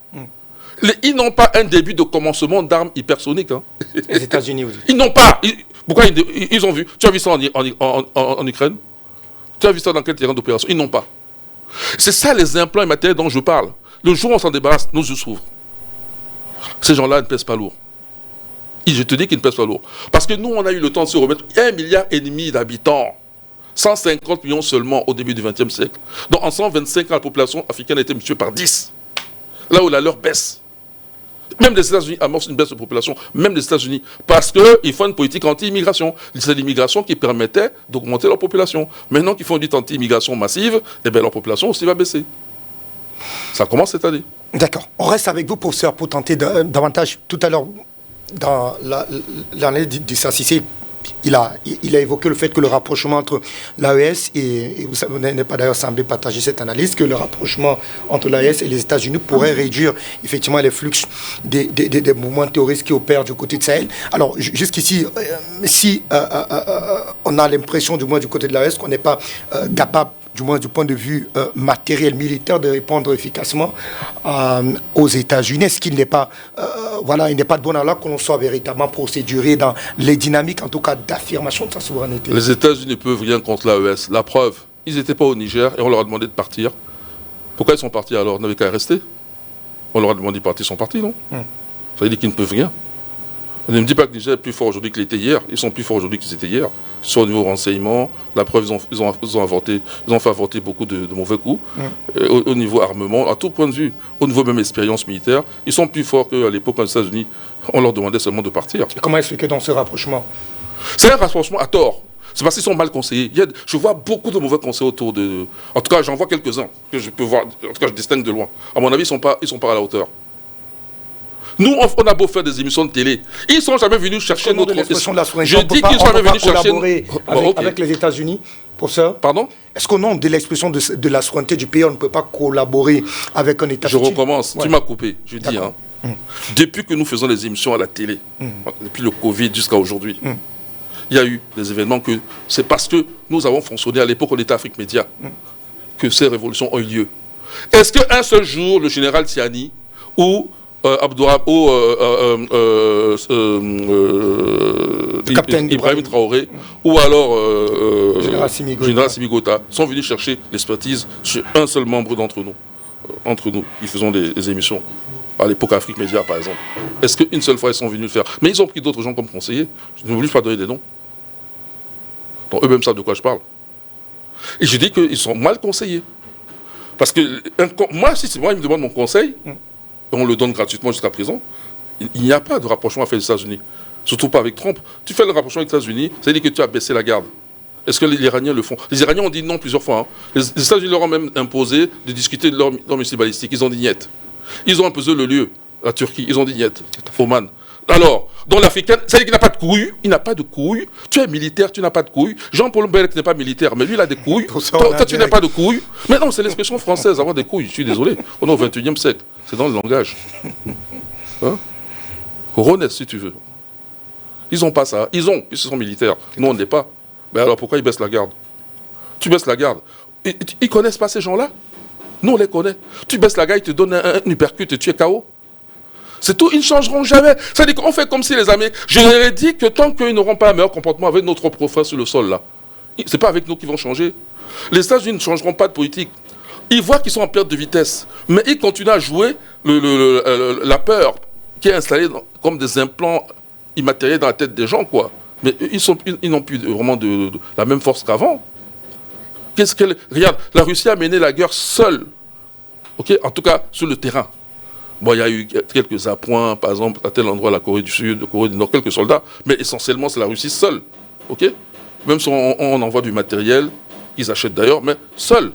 Ils n'ont pas un début de commencement d'armes hypersoniques. Hein. Les États-Unis aussi. Ils n'ont pas. Pourquoi ils ont vu? Tu as vu ça en Ukraine? Tu as vu ça dans quel terrain d'opération? Ils n'ont pas. C'est ça les implants immatériels dont je parle. Le jour où on s'en débarrasse, nos yeux s'ouvrent. Ces gens-là ne pèsent pas lourd. Et je te dis qu'ils ne pèsent pas lourd. Parce que nous, on a eu le temps de se remettre 1,5 milliard d'habitants. 150 millions seulement au début du XXe siècle. Donc en 125 ans, la population africaine a été multipliée par 10. Là où la leur baisse. Même les États-Unis amorcent une baisse de population, même les États-Unis, parce qu'ils font une politique anti-immigration. C'est l'immigration qui permettait d'augmenter leur population. Maintenant qu'ils font une lutte anti-immigration massive, eh bien, leur population aussi va baisser. Ça commence cette année. D'accord. On reste avec vous, professeur, pour tenter davantage. Tout à l'heure, dans l'année d'Issa Cissé, il a évoqué le fait que le rapprochement entre l'AES et vous n'avez pas d'ailleurs semblé partager cette analyse, que le rapprochement entre l'AES et les États-Unis pourrait réduire effectivement les flux des mouvements terroristes qui opèrent du côté de Sahel. Alors jusqu'ici, si on a l'impression, du moins du côté de l'AES, qu'on n'est pas capable, du moins du point de vue matériel, militaire, de répondre efficacement aux États-Unis. Est-ce qu'il n'est pas, il n'est pas de bon aloi que l'on soit véritablement procéduré dans les dynamiques, en tout cas, d'affirmation de sa souveraineté? Les États-Unis ne peuvent rien contre l'AES. La preuve, ils n'étaient pas au Niger et on leur a demandé de partir. Pourquoi ils sont partis alors? Ils n'avaient qu'à rester. On leur a demandé de partir, ils sont partis, non? Ça veut dire qu'ils ne peuvent rien. Ne me dis pas que le Niger est plus fort aujourd'hui qu'il était hier. Ils sont plus forts aujourd'hui qu'ils étaient hier. Sur au niveau renseignement, la preuve, ils ont fait avorter beaucoup de mauvais coups. Au niveau armement, à tout point de vue, au niveau même expérience militaire, ils sont plus forts qu'à l'époque, quand les États-Unis, on leur demandait seulement de partir. Et comment expliquer dans ce rapprochement? C'est un rapprochement à tort. C'est parce qu'ils sont mal conseillés. Je vois beaucoup de mauvais conseils autour de... En tout cas, j'en vois quelques-uns que je peux voir. En tout cas, je distingue de loin. À mon avis, ils sont pas à la hauteur. Nous, on a beau faire des émissions de télé. Ils ne sont jamais venus chercher notre... Je dis qu'ils ne sont jamais venus chercher... avec les États-Unis pour ça. Pardon? Est-ce qu'au nom de l'expression de la souveraineté du pays, on ne peut pas collaborer avec un État? Je recommence. Ouais. Tu m'as coupé. Je dis, hein. Depuis que nous faisons les émissions à la télé, depuis le Covid jusqu'à aujourd'hui, il y a eu des événements que... C'est parce que nous avons fonctionné à l'époque où l'État Afrique Média que ces révolutions ont eu lieu. Est-ce qu'un seul jour, le général Tiani ou... Ibrahim Traoré ou alors Général Simigota sont venus chercher l'expertise chez un seul membre d'entre nous, entre nous, qui faisons des émissions à l'époque Afrique Média par exemple. Est-ce qu'une seule fois ils sont venus le faire? Mais ils ont pris d'autres gens comme conseillers. Je ne voulais pas donner des noms. Donc eux-mêmes savent de quoi je parle. Et je dis qu'ils sont mal conseillés. Parce que moi, si c'est moi, ils me demandent mon conseil. On le donne gratuitement jusqu'à présent. Il n'y a pas de rapprochement avec les États-Unis. Surtout pas avec Trump. Tu fais le rapprochement avec les États-Unis, ça veut dire que tu as baissé la garde. Est-ce que les Iraniens le font? Les Iraniens ont dit non plusieurs fois. Hein. Les États-Unis leur ont même imposé de discuter de leur missile balistique. Ils ont dit niet. Ils ont imposé le lieu, la Turquie. Ils ont dit niet. Oman. Alors, dans l'Africain, ça veut dire qu'il n'a pas de couilles. Il n'a pas de couilles. Tu es militaire, tu n'as pas de couilles. Jean-Paul Mbelek n'est pas militaire, mais lui, il a des couilles. Toi, tu n'as pas de couilles. Mais non, c'est l'expression française, avoir des couilles. Je suis désolé. On est au XXIe siècle. C'est dans le langage. Hein? Honnête, si tu veux. Ils n'ont pas ça. Ils sont militaires. Nous, on ne l'est pas. Mais alors, pourquoi ils baissent la garde? Tu baisses la garde. Ils ne connaissent pas ces gens-là. Nous, on les connaît. Tu baisses la garde, ils te donnent un uppercut et tu es KO. C'est tout, ils ne changeront jamais. C'est-à-dire qu'on fait comme si les Américains... Je leur ai dit que tant qu'ils n'auront pas un meilleur comportement avec notre profil sur le sol, là, ce n'est pas avec nous qu'ils vont changer. Les États-Unis ne changeront pas de politique. Ils voient qu'ils sont en perte de vitesse. Mais ils continuent à jouer la peur qui est installée comme des implants immatériels dans la tête des gens, quoi. Mais ils n'ont plus vraiment de la même force qu'avant. Regarde, la Russie a mené la guerre seule. Okay? En tout cas, sur le terrain. Bon, il y a eu quelques appoints, par exemple, à tel endroit, la Corée du Sud, la Corée du Nord, quelques soldats, mais essentiellement, c'est la Russie seule. Okay? Même si on envoie du matériel, ils achètent d'ailleurs, mais seul,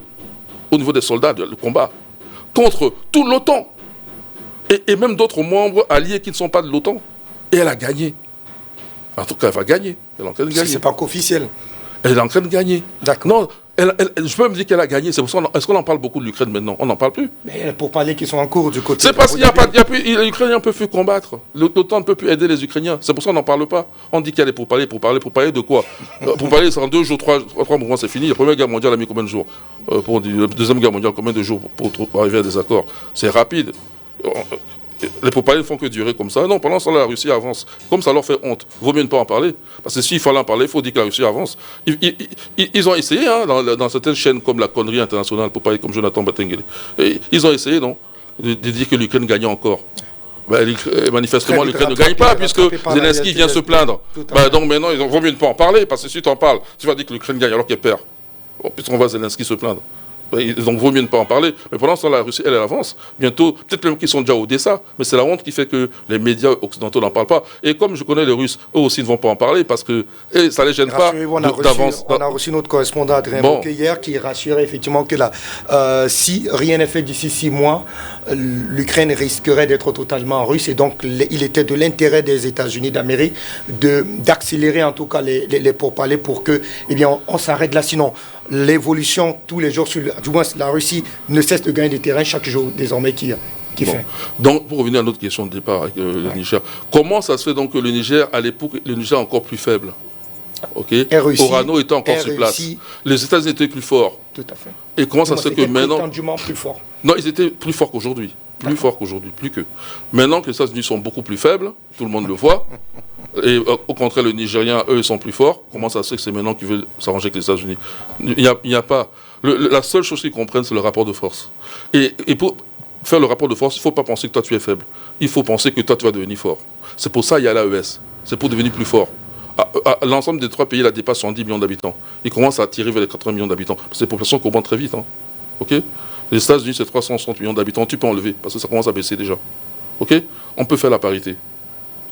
au niveau des soldats, le combat, contre tout l'OTAN, et même d'autres membres alliés qui ne sont pas de l'OTAN. Et elle a gagné. En tout cas, elle va gagner. Elle est en train de gagner. C'est pas qu'officiel. Elle est en train de gagner. D'accord. Non, je peux me dire qu'elle a gagné. C'est pour ça, est-ce qu'on en parle beaucoup de l'Ukraine maintenant? On n'en parle plus. Mais pour parler qu'ils sont en cours du côté... C'est parce qu'il n'y a pas... Les Ukrainiens ne peuvent plus combattre. L'OTAN ne peut plus aider les Ukrainiens. C'est pour ça qu'on n'en parle pas. On dit qu'il y a des pourparlers. Pour parler de quoi? Pour parler, c'est en 2 jours, 3 mois, c'est fini. La Première Guerre mondiale a mis combien de jours? Pour la Deuxième Guerre mondiale, combien de jours pour arriver à des accords? C'est rapide. Les pourparlers ne font que durer comme ça. Non, pendant ce temps, la Russie avance. Comme ça leur fait honte. Vaut mieux ne pas en parler. Parce que s'il fallait en parler, il faut dire que la Russie avance. Ils ont essayé, hein, dans certaines chaînes comme la Connerie Internationale, pour parler comme Jonathan Batengele. Ils ont essayé, non, de dire que l'Ukraine gagnait encore. Ben, manifestement, l'Ukraine ne gagne pas, puisque Zelensky vient se plaindre. Ben, donc maintenant, il vaut mieux ne pas en parler, parce que si tu en parles, tu vas dire que l'Ukraine gagne alors qu'elle perd. Puisqu'on va Zelensky se plaindre. Donc, vaut mieux ne pas en parler. Mais pendant ce temps, la Russie, elle avance. Bientôt, peut-être même qu'ils sont déjà au Odessa, mais c'est la honte qui fait que les médias occidentaux n'en parlent pas. Et comme je connais les Russes, eux aussi ne vont pas en parler parce que ça ne les gêne pas d'avance. On a reçu notre correspondant Adrien Bocquet hier qui rassurait effectivement que si rien n'est fait d'ici 6 mois, l'Ukraine risquerait d'être totalement russe. Et donc, il était de l'intérêt des États-Unis d'Amérique d'accélérer en tout cas les pourparlers pour que, eh bien, on s'arrête là. Sinon, l'évolution tous les jours, du moins la Russie ne cesse de gagner des terrains chaque jour désormais qui fait. Donc, pour revenir à notre question de départ avec le Niger, comment ça se fait donc que le Niger, à l'époque, le Niger est encore plus faible? Okay. Orano était encore sur place. Les États-Unis étaient plus forts. Tout à fait. Et comment ça se fait que maintenant... prétendument plus fort. Non, ils étaient plus forts qu'aujourd'hui. Plus forts qu'aujourd'hui, plus que. Maintenant que les États-Unis sont beaucoup plus faibles, tout le monde le voit. Et au contraire, les Nigériens, eux, ils sont plus forts. Comment ça se fait que c'est maintenant qu'ils veulent s'arranger avec les États-Unis? Il n'y a pas... La seule chose qu'ils comprennent, c'est le rapport de force. Et faire le rapport de force, il ne faut pas penser que toi tu es faible. Il faut penser que toi tu vas devenir fort. C'est pour ça qu'il y a l'AES. C'est pour devenir plus fort. L'ensemble des 3 pays là dépasse 110 millions d'habitants. Ils commencent à tirer vers les 80 millions d'habitants. Parce que les populations augmentent très vite. Hein. Okay, les États-Unis, c'est 360 millions d'habitants. Tu peux enlever parce que ça commence à baisser déjà. Okay, on peut faire la parité.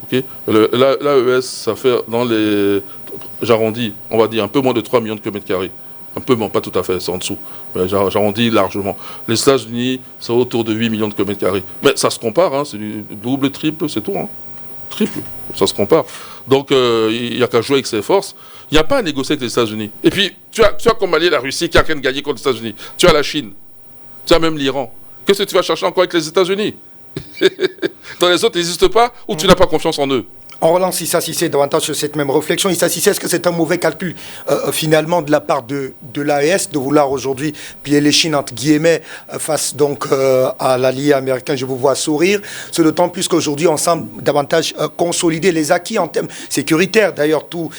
Okay, l'AES, ça fait dans les... J'arrondis, on va dire un peu moins de 3 millions de kilomètres carrés. Un peu, mais pas tout à fait, c'est en dessous. J'arrondis largement. Les États-Unis, c'est autour de 8 millions de kilomètres carrés. Mais ça se compare, hein, c'est du double, triple, c'est tout. Hein. Triple, ça se compare. Donc, il n'y a qu'à jouer avec ses forces. Il n'y a pas à négocier avec les États-Unis. Et puis, tu as comme allié la Russie qui a rien gagné contre les États-Unis. Tu as la Chine. Tu as même l'Iran. Qu'est-ce que tu vas chercher encore avec les États-Unis? Dans les autres, ils n'existent pas ou tu n'as pas confiance en eux? On relance Issa Cissé davantage sur cette même réflexion. Issa Cissé, est-ce que c'est un mauvais calcul finalement de la part de l'AES de vouloir aujourd'hui plier les Chines entre guillemets face donc à l'allié américain? Je vous vois sourire. C'est d'autant plus qu'aujourd'hui on semble davantage consolider les acquis en termes sécuritaires. D'ailleurs, tous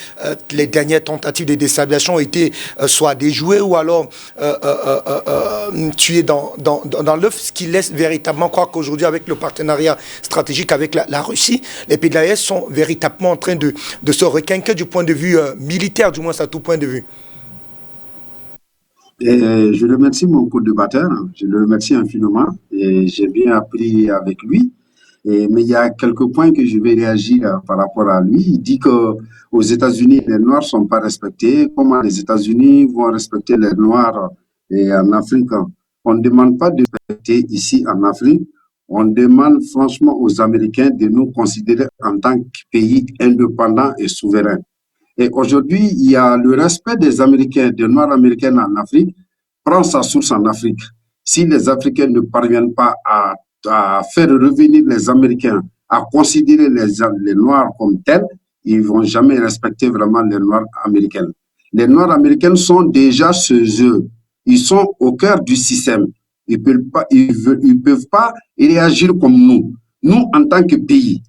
les dernières tentatives de déstabilisation ont été soit déjouées ou alors tuées dans l'œuf, ce qui laisse véritablement croire qu'aujourd'hui avec le partenariat stratégique avec la Russie, les pays de l'AES sont véritablement en train de se requinquer du point de vue militaire, du moins à tout point de vue. Et je remercie mon co-débatteur, je le remercie infiniment et j'ai bien appris avec lui. Mais il y a quelques points que je vais réagir par rapport à lui. Il dit que aux États-Unis, les Noirs sont pas respectés. Comment les États-Unis vont respecter les Noirs et en Afrique? On ne demande pas de respecter ici en Afrique. On demande franchement aux Américains de nous considérer en tant que pays indépendant et souverain. Et aujourd'hui, il y a le respect des Américains, des Noirs américains en Afrique, prend sa source en Afrique. Si les Africains ne parviennent pas à faire revenir les Américains, à considérer les Noirs comme tels, ils ne vont jamais respecter vraiment les Noirs américains. Les Noirs américains sont déjà chez eux. Ils sont au cœur du système. Ils ne peuvent pas réagir comme nous. Nous, en tant que pays,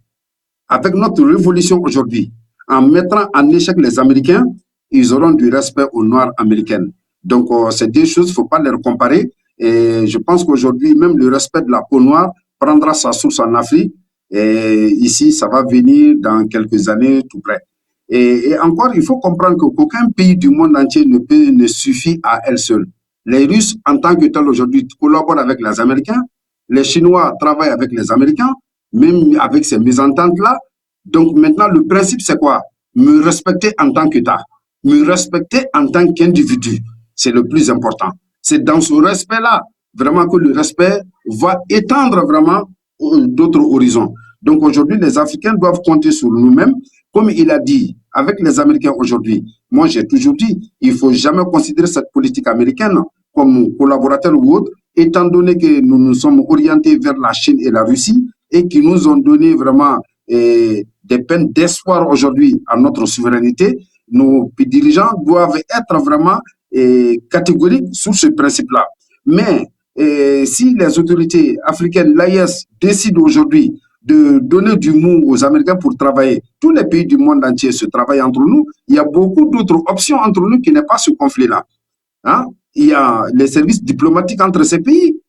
avec notre révolution aujourd'hui, en mettant en échec les Américains, ils auront du respect aux Noirs américains. Donc, ces deux choses, il ne faut pas les comparer. Et je pense qu'aujourd'hui, même le respect de la peau noire prendra sa source en Afrique. Et ici, ça va venir dans quelques années tout près. Et encore, il faut comprendre qu'aucun pays du monde entier ne suffit à elle seule. Les Russes, en tant que tels aujourd'hui, collaborent avec les Américains. Les Chinois travaillent avec les Américains, même avec ces mésententes-là. Donc maintenant, le principe, c'est quoi? Me respecter en tant qu'État, me respecter en tant qu'individu. C'est le plus important. C'est dans ce respect-là, vraiment, que le respect va étendre vraiment d'autres horizons. Donc aujourd'hui, les Africains doivent compter sur nous-mêmes. Comme il a dit, avec les Américains aujourd'hui, moi j'ai toujours dit, il ne faut jamais considérer cette politique américaine comme collaborateur ou autre, étant donné que nous nous sommes orientés vers la Chine et la Russie et qui nous ont donné vraiment des peines d'espoir aujourd'hui à notre souveraineté. Nos dirigeants doivent être vraiment catégoriques sur ce principe-là. Mais si les autorités africaines, l'AES, décident aujourd'hui de donner du mou aux Américains pour travailler, tous les pays du monde entier se travaillent entre nous, il y a beaucoup d'autres options entre nous qui n'est pas ce conflit-là. Hein? Il y a les services diplomatiques entre ces pays.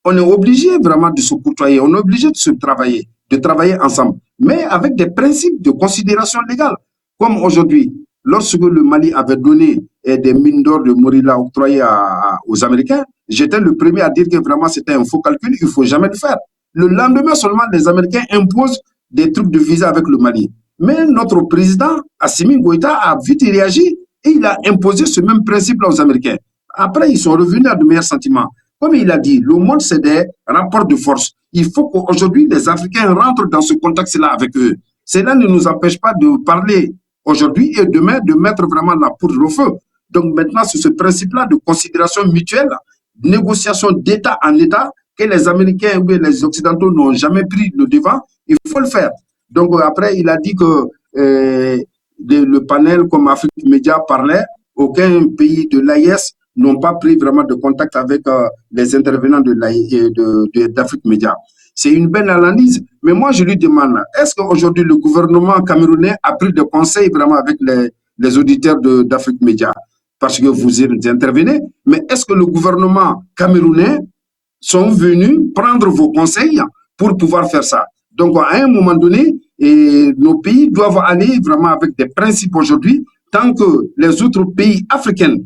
On est obligé vraiment de se côtoyer, on est obligé de travailler ensemble, mais avec des principes de considération légale. Comme aujourd'hui, lorsque le Mali avait donné des mines d'or de Morila octroyées aux Américains, j'étais le premier à dire que vraiment c'était un faux calcul, il ne faut jamais le faire. Le lendemain seulement, les Américains imposent des trucs de visa avec le Mali. Mais notre président, Assimi Goïta, a vite réagi et il a imposé ce même principe-là aux Américains. Après, ils sont revenus à de meilleurs sentiments. Comme il a dit, le monde, c'est des rapports de force. Il faut qu'aujourd'hui, les Africains rentrent dans ce contexte-là avec eux. Cela ne nous empêche pas de parler aujourd'hui et demain de mettre vraiment la poudre au feu. Donc maintenant, c'est ce principe-là de considération mutuelle, négociation d'État en État, que les Américains ou les Occidentaux n'ont jamais pris le devant, il faut le faire. Donc après, il a dit que le panel comme Afrique Média parlait, aucun pays de l'AIS n'ont pas pris vraiment de contact avec les intervenants d'Afrique Média. C'est une belle analyse, mais moi je lui demande, est-ce qu'aujourd'hui le gouvernement camerounais a pris des conseils vraiment avec les auditeurs d'Afrique Média? Parce que vous intervenez, mais est-ce que le gouvernement camerounais sont venus prendre vos conseils pour pouvoir faire ça. Donc, à un moment donné, nos pays doivent aller vraiment avec des principes aujourd'hui, tant que les autres pays africains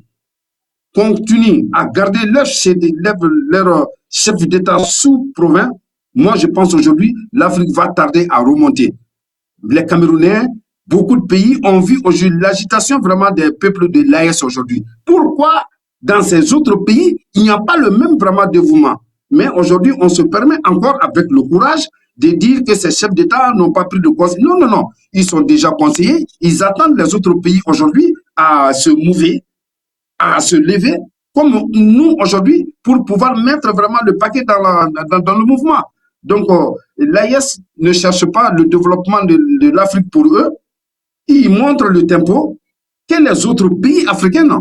continuent à garder leur chef d'État sous province. Moi, je pense aujourd'hui, l'Afrique va tarder à remonter. Les Camerounais, beaucoup de pays ont vu aujourd'hui l'agitation vraiment des peuples de l'AES aujourd'hui. Pourquoi dans ces autres pays, il n'y a pas le même vraiment dévouement? Mais aujourd'hui, on se permet encore avec le courage de dire que ces chefs d'État n'ont pas pris de conseils. Non, non, non. Ils sont déjà conseillés. Ils attendent les autres pays aujourd'hui à se mouver, à se lever, comme nous aujourd'hui, pour pouvoir mettre vraiment le paquet dans le mouvement. Donc, l'AES ne cherche pas le développement de l'Afrique pour eux. Ils montrent le tempo que les autres pays africains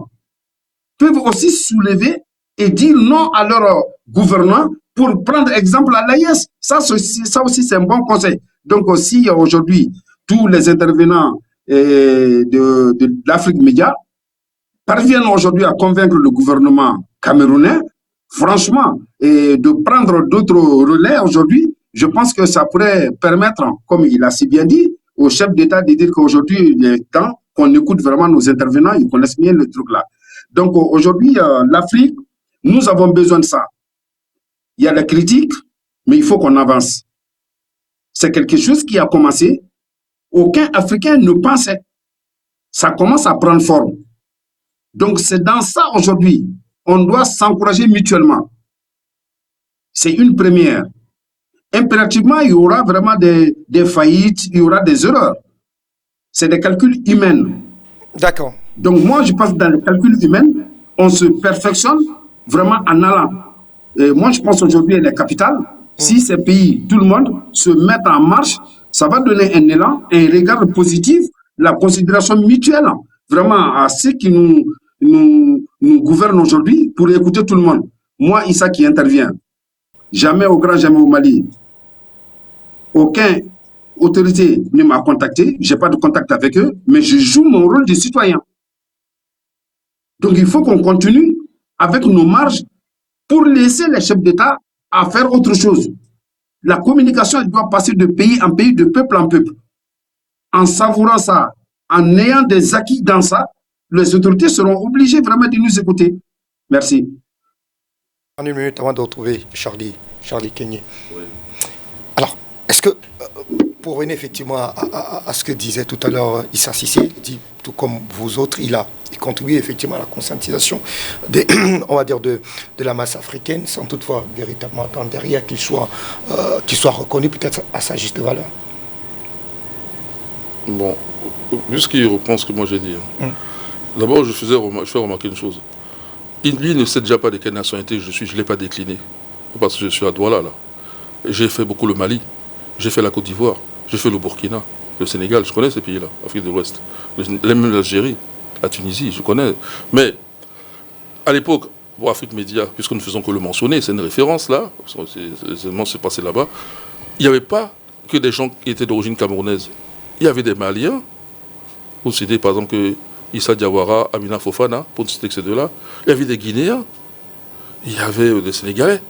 peuvent aussi soulever et dire non à leurs gouvernants pour prendre exemple à l'AES. Ça aussi, c'est un bon conseil. Donc, si aujourd'hui, tous les intervenants de l'Afrique Média parviennent aujourd'hui à convaincre le gouvernement camerounais, franchement, et de prendre d'autres relais aujourd'hui, je pense que ça pourrait permettre, comme il a si bien dit, au chef d'État de dire qu'aujourd'hui, il est temps qu'on écoute vraiment nos intervenants, ils connaissent bien le truc là. Donc aujourd'hui, l'Afrique, nous avons besoin de ça. Il y a la critique, mais il faut qu'on avance. C'est quelque chose qui a commencé. Aucun Africain ne pensait. Ça commence à prendre forme. Donc c'est dans ça aujourd'hui. On doit s'encourager mutuellement. C'est une première. Impérativement, il y aura vraiment des faillites, il y aura des erreurs. C'est des calculs humains. D'accord. Donc moi, je pense que dans les calculs humains, on se perfectionne vraiment en allant. Et moi, je pense aujourd'hui les capitales, si ces pays, tout le monde, se mettent en marche, ça va donner un élan, un regard positif, la considération mutuelle, vraiment à ceux qui nous gouvernent aujourd'hui pour écouter tout le monde. Moi, Issa qui intervient, jamais au Grand, jamais au Mali. Aucune autorité ne m'a contacté, je n'ai pas de contact avec eux, mais je joue mon rôle de citoyen. Donc il faut qu'on continue avec nos marges pour laisser les chefs d'État à faire autre chose. La communication, elle doit passer de pays en pays, de peuple en peuple. En savourant ça, en ayant des acquis dans ça, les autorités seront obligées vraiment de nous écouter. Merci. En une minute avant de retrouver Charlie Kenyé. Oui. Alors, est-ce que, pour revenir effectivement à ce que disait tout à l'heure Issa Cissé, dit tout comme vous autres, il contribue effectivement à la conscientisation on va dire de la masse africaine, sans toutefois véritablement attendre derrière qu'il soit reconnu peut-être à sa juste valeur. Bon, puisqu'il reprend ce que moi j'ai dit. D'abord, je fais remarquer une chose. Lui ne sait déjà pas de quelle nationalité je suis, je ne l'ai pas décliné. Parce que je suis à Douala, là. J'ai fait beaucoup le Mali, j'ai fait la Côte d'Ivoire, j'ai fait le Burkina, le Sénégal, je connais ces pays-là, Afrique de l'Ouest. Même l'Algérie, la Tunisie, je connais. Mais, à l'époque, pour Afrique Média, puisque nous ne faisons que le mentionner, c'est une référence là, c'est passé là-bas, il n'y avait pas que des gens qui étaient d'origine camerounaise. Il y avait des Maliens, pour citer par exemple que Issa Diawara, Amina Fofana, pour citer que ces deux-là. Il y avait des Guinéens, il y avait des Sénégalais,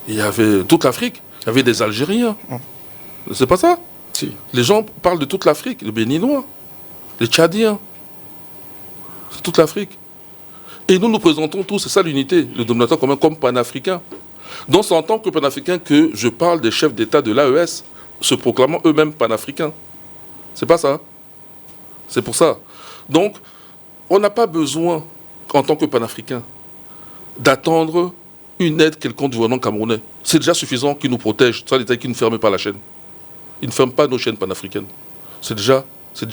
il y avait toute l'Afrique, il y avait des Algériens. C'est pas ça? Si. Les gens parlent de toute l'Afrique, les Béninois, les Tchadiens. C'est toute l'Afrique. Et nous nous présentons tous, c'est ça l'unité, le dominateur commun comme panafricain. Donc c'est en tant que panafricain que je parle des chefs d'État de l'AES, se proclamant eux-mêmes panafricains. C'est pas ça. C'est pour ça. Donc, on n'a pas besoin, en tant que panafricain, d'attendre une aide quelconque du gouvernement camerounais. C'est déjà suffisant qu'il nous protège, ça l'État qui ne ferme pas la chaîne. Il ne ferme pas nos chaînes panafricaines. C'est déjà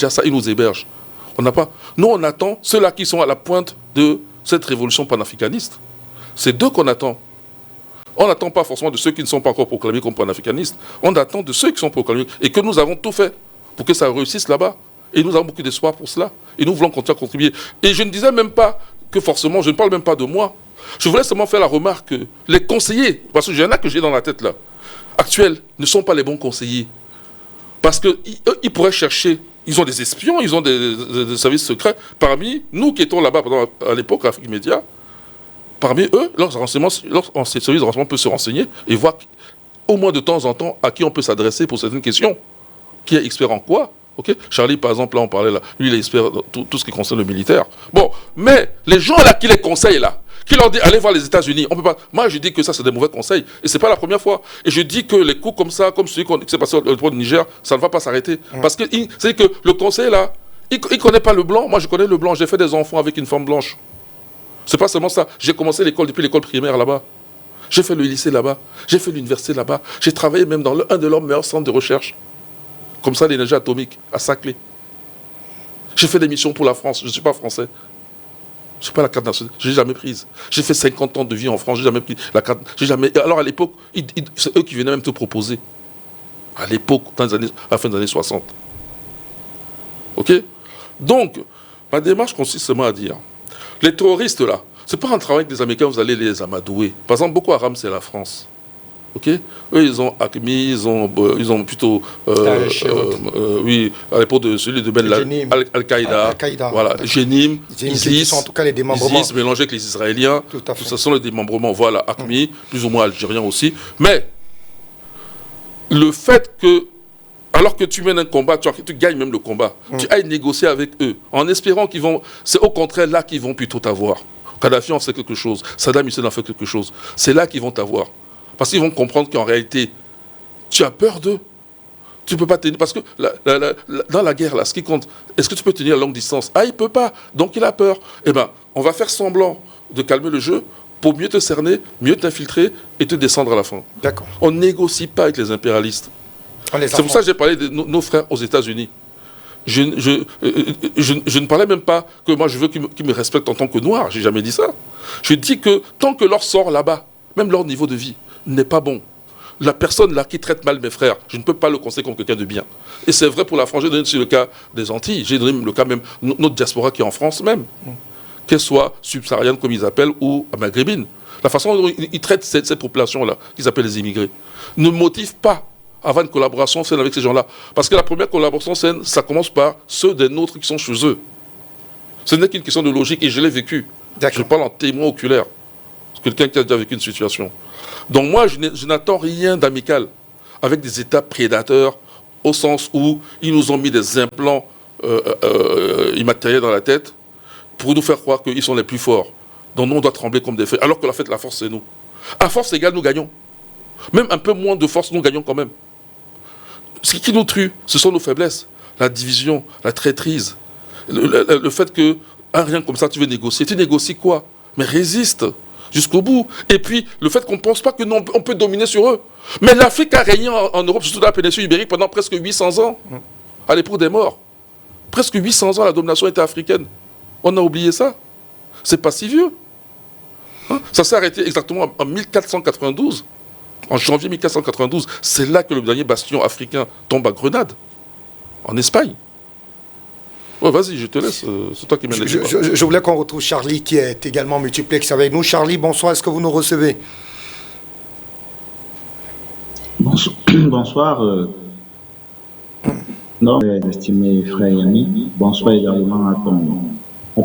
ça, il nous héberge. On n'a pas. Nous, on attend ceux-là qui sont à la pointe de cette révolution panafricaniste. C'est d'eux qu'on attend. On n'attend pas forcément de ceux qui ne sont pas encore proclamés comme panafricanistes. On attend de ceux qui sont proclamés et que nous avons tout fait pour que ça réussisse là-bas. Et nous avons beaucoup d'espoir pour cela. Et nous voulons continuer à contribuer. Et je ne disais même pas que forcément, je ne parle même pas de moi. Je voulais seulement faire la remarque que les conseillers, parce que j'en ai que j'ai dans la tête là, actuels, ne sont pas les bons conseillers. Parce qu'ils pourraient chercher, ils ont des espions, ils ont des services secrets. Parmi nous qui étions là-bas à l'époque, Afrique Média, parmi eux, leurs services de renseignement peut se renseigner et voir au moins de temps en temps à qui on peut s'adresser pour certaines questions. Qui est expert en quoi? Ok, Charlie, par exemple, là, on parlait là, lui, il est expert dans tout ce qui concerne le militaire. Bon, mais les gens là qui les conseillent là, qui leur disent allez voir les États-Unis, on peut pas. Moi, je dis que ça, c'est des mauvais conseils. Et c'est pas la première fois. Et je dis que les coups comme ça, comme celui qui s'est passé au Niger, ça ne va pas s'arrêter. Parce que c'est que le conseil là, il connaît pas le blanc. Moi, je connais le blanc. J'ai fait des enfants avec une femme blanche. C'est pas seulement ça. J'ai commencé l'école depuis l'école primaire là-bas. J'ai fait le lycée là-bas. J'ai fait l'université là-bas. J'ai travaillé même dans un de leurs meilleurs centres de recherche. Comme ça, l'énergie atomique, à Saclay. J'ai fait des missions pour la France. Je ne suis pas français. Je n'ai pas la carte nationale. Je ne l'ai jamais prise. J'ai fait 50 ans de vie en France. Je n'ai jamais pris la carte. Alors, à l'époque, c'est eux qui venaient même te proposer. À l'époque, à la fin des années 60. OK? Donc, ma démarche consiste seulement à dire, les terroristes, là, ce n'est pas un travail que les Américains, vous allez les amadouer. Par exemple, Boko Haram, c'est la France. Ok, eux ils ont ACMI, ils ont plutôt oui, à l'époque de celui de Ben Laden, Al-Qaïda, voilà, Jenim, ISIS, en tout cas les démembrements. ISIS mélangé avec les Israéliens, tout ça sont les démembrements, voilà, ACMI, plus ou moins algérien aussi. Mais le fait que, alors que tu mènes un combat, tu gagnes même le combat, tu ailles négocier avec eux, en espérant qu'ils vont, c'est au contraire là qu'ils vont plutôt t'avoir. Kadhafi en fait quelque chose, Saddam Hussein en fait quelque chose, c'est là qu'ils vont t'avoir. Parce qu'ils vont comprendre qu'en réalité, tu as peur d'eux. Tu ne peux pas tenir. Parce que dans la guerre, là, ce qui compte, est-ce que tu peux tenir à longue distance? Ah, il ne peut pas. Donc il a peur. Eh bien, on va faire semblant de calmer le jeu pour mieux te cerner, mieux t'infiltrer et te descendre à la fin. D'accord. On ne négocie pas avec les impérialistes. C'est pour ça que j'ai parlé de nos frères aux États-Unis. Je ne parlais même pas que moi, je veux qu'ils me respectent en tant que noir. Je n'ai jamais dit ça. Je dis que tant que leur sort là-bas, même leur niveau de vie, n'est pas bon. La personne là qui traite mal mes frères, je ne peux pas le considérer comme quelqu'un de bien. Et c'est vrai pour la France, j'ai donné le cas des Antilles, j'ai donné le cas même, notre diaspora qui est en France même, qu'elle soit subsaharienne comme ils appellent, ou maghrébine. La façon dont ils traitent cette population-là, qu'ils appellent les immigrés, ne motive pas à avoir une collaboration saine avec ces gens-là. Parce que la première collaboration saine, ça commence par ceux des nôtres qui sont chez eux. Ce n'est qu'une question de logique, et je l'ai vécu. Je parle en témoin oculaire. Quelqu'un qui a déjà vécu une situation. Donc moi, je n'attends rien d'amical avec des États prédateurs, au sens où ils nous ont mis des implants immatériels dans la tête pour nous faire croire qu'ils sont les plus forts. Donc nous, on doit trembler comme des fées, alors que la force, c'est nous. À force égale, nous gagnons. Même un peu moins de force, nous gagnons quand même. Ce qui nous tue, ce sont nos faiblesses. La division, la traîtrise. Le fait que, rien comme ça, tu veux négocier. Tu négocies quoi? Mais résiste jusqu'au bout. Et puis, le fait qu'on ne pense pas que non, on peut dominer sur eux. Mais l'Afrique a régné en Europe, surtout dans la péninsule ibérique, pendant presque 800 ans, à l'époque des morts. Presque 800 ans, la domination était africaine. On a oublié ça. C'est pas si vieux. Ça s'est arrêté exactement en 1492. En janvier 1492. C'est là que le dernier bastion africain tombe à Grenade, en Espagne. Ouais, vas-y, je te laisse. C'est toi qui mène les débats. Je voulais qu'on retrouve Charlie, qui est également multiplex avec nous. Charlie, bonsoir. Est-ce que vous nous recevez? Bonsoir. Non, estimé frère et ami. Bonsoir également à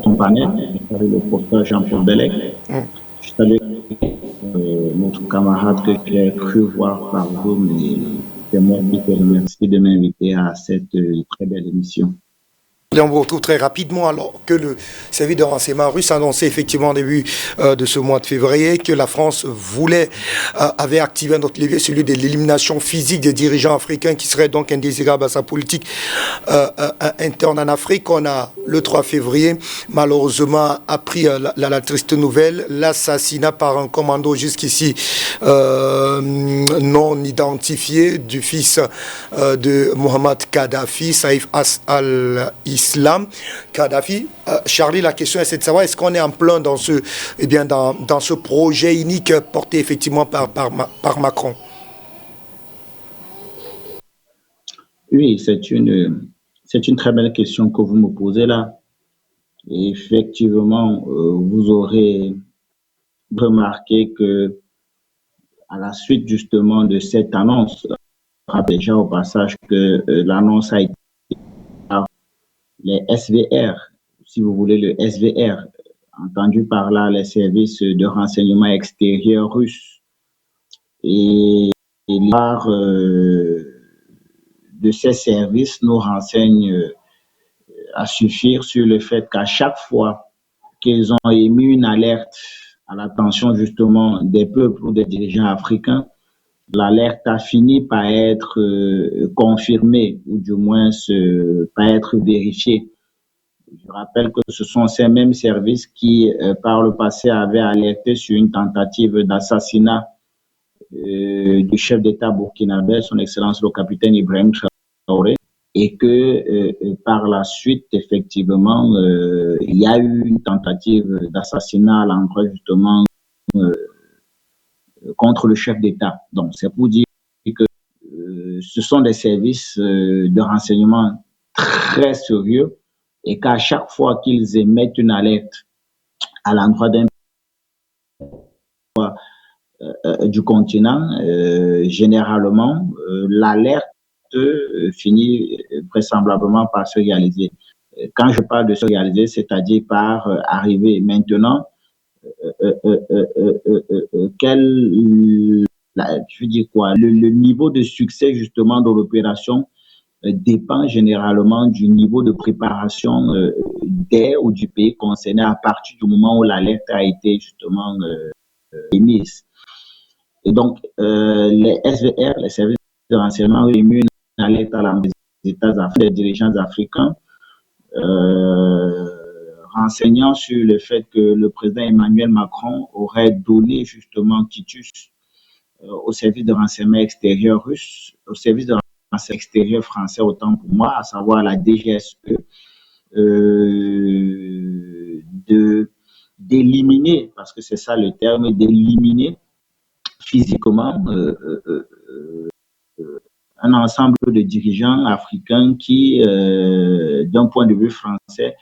ton panel. Je salue le professeur Jean-Paul Bellec. Je salue notre camarade que j'ai cru voir par vous, mais c'est moi qui te remercie de m'inviter à cette très belle émission. Et on vous retrouve très rapidement alors que le service de renseignement russe a annoncé effectivement au début de ce mois de février que la France avait activé un autre levier, celui de l'élimination physique des dirigeants africains qui seraient donc indésirables à sa politique interne en Afrique. On a le 3 février malheureusement appris la triste nouvelle, l'assassinat par un commando jusqu'ici non identifié du fils de Mohamed Kadhafi, Saïf al-Islam Kadhafi. Charlie, la question est de savoir est-ce qu'on est en plein dans ce projet unique porté effectivement par Macron? Oui, c'est une très belle question que vous me posez là. Et effectivement, vous aurez remarqué que à la suite justement de cette annonce, on rappelle déjà au passage que l'annonce a été les SVR, si vous voulez le SVR, entendu par là les services de renseignement extérieur russes. Et l'histoire de ces services nous renseigne à suffire sur le fait qu'à chaque fois qu'ils ont émis une alerte à l'attention justement des peuples ou des dirigeants africains, l'alerte a fini par être confirmée ou du moins par être vérifiée. Je rappelle que ce sont ces mêmes services qui, par le passé, avaient alerté sur une tentative d'assassinat du chef d'État burkinabé, son Excellence le capitaine Ibrahim Traoré, et que par la suite, effectivement, il y a eu une tentative d'assassinat à l'endroit justement contre le chef d'État. Donc, c'est pour dire que ce sont des services de renseignement très sérieux et qu'à chaque fois qu'ils émettent une alerte à l'endroit d'un du continent, généralement, l'alerte finit vraisemblablement par se réaliser. Quand je parle de se réaliser, c'est-à-dire par arriver maintenant, je veux dire quoi, le niveau de succès justement de l'opération dépend généralement du niveau de préparation des ou du pays concerné à partir du moment où l'alerte a été justement émise. Et donc, les SVR, les services de renseignement, ont émis une alerte à l'ambassade des États-Unis, des dirigeants africains, renseignant sur le fait que le président Emmanuel Macron aurait donné justement quitus au service de renseignement extérieur russe, au service de renseignement extérieur français, autant pour moi, à savoir la DGSE, d'éliminer, parce que c'est ça le terme, d'éliminer physiquement un ensemble de dirigeants africains qui, d'un point de vue français,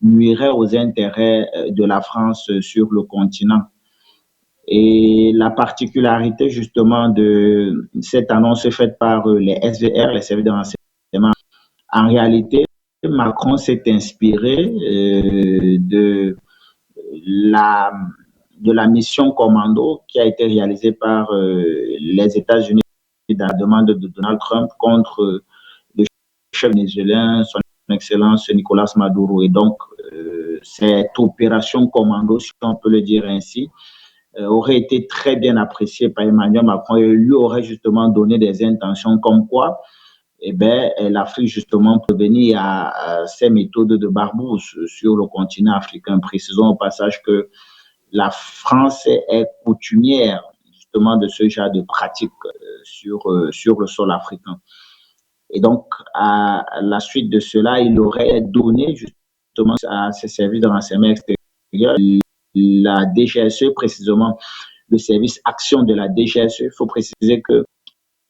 nuiraient aux intérêts de la France sur le continent. Et la particularité justement de cette annonce faite par les SVR, les services de renseignement, en réalité, Macron s'est inspiré de la mission commando qui a été réalisée par les États-Unis à la demande de Donald Trump contre le chef vénézuélien, son Excellence Nicolas Maduro. Et donc, cette opération commando, si on peut le dire ainsi, aurait été très bien appréciée par Emmanuel Macron et lui aurait justement donné des intentions comme quoi eh ben, l'Afrique justement prévenir à ces méthodes de barbouze sur le continent africain. Précisons au passage que la France est coutumière justement de ce genre de pratiques sur le sol africain. Et donc, à la suite de cela, il aurait donné justement à ces services de renseignement extérieur, la DGSE, précisément le service action de la DGSE. Il faut préciser que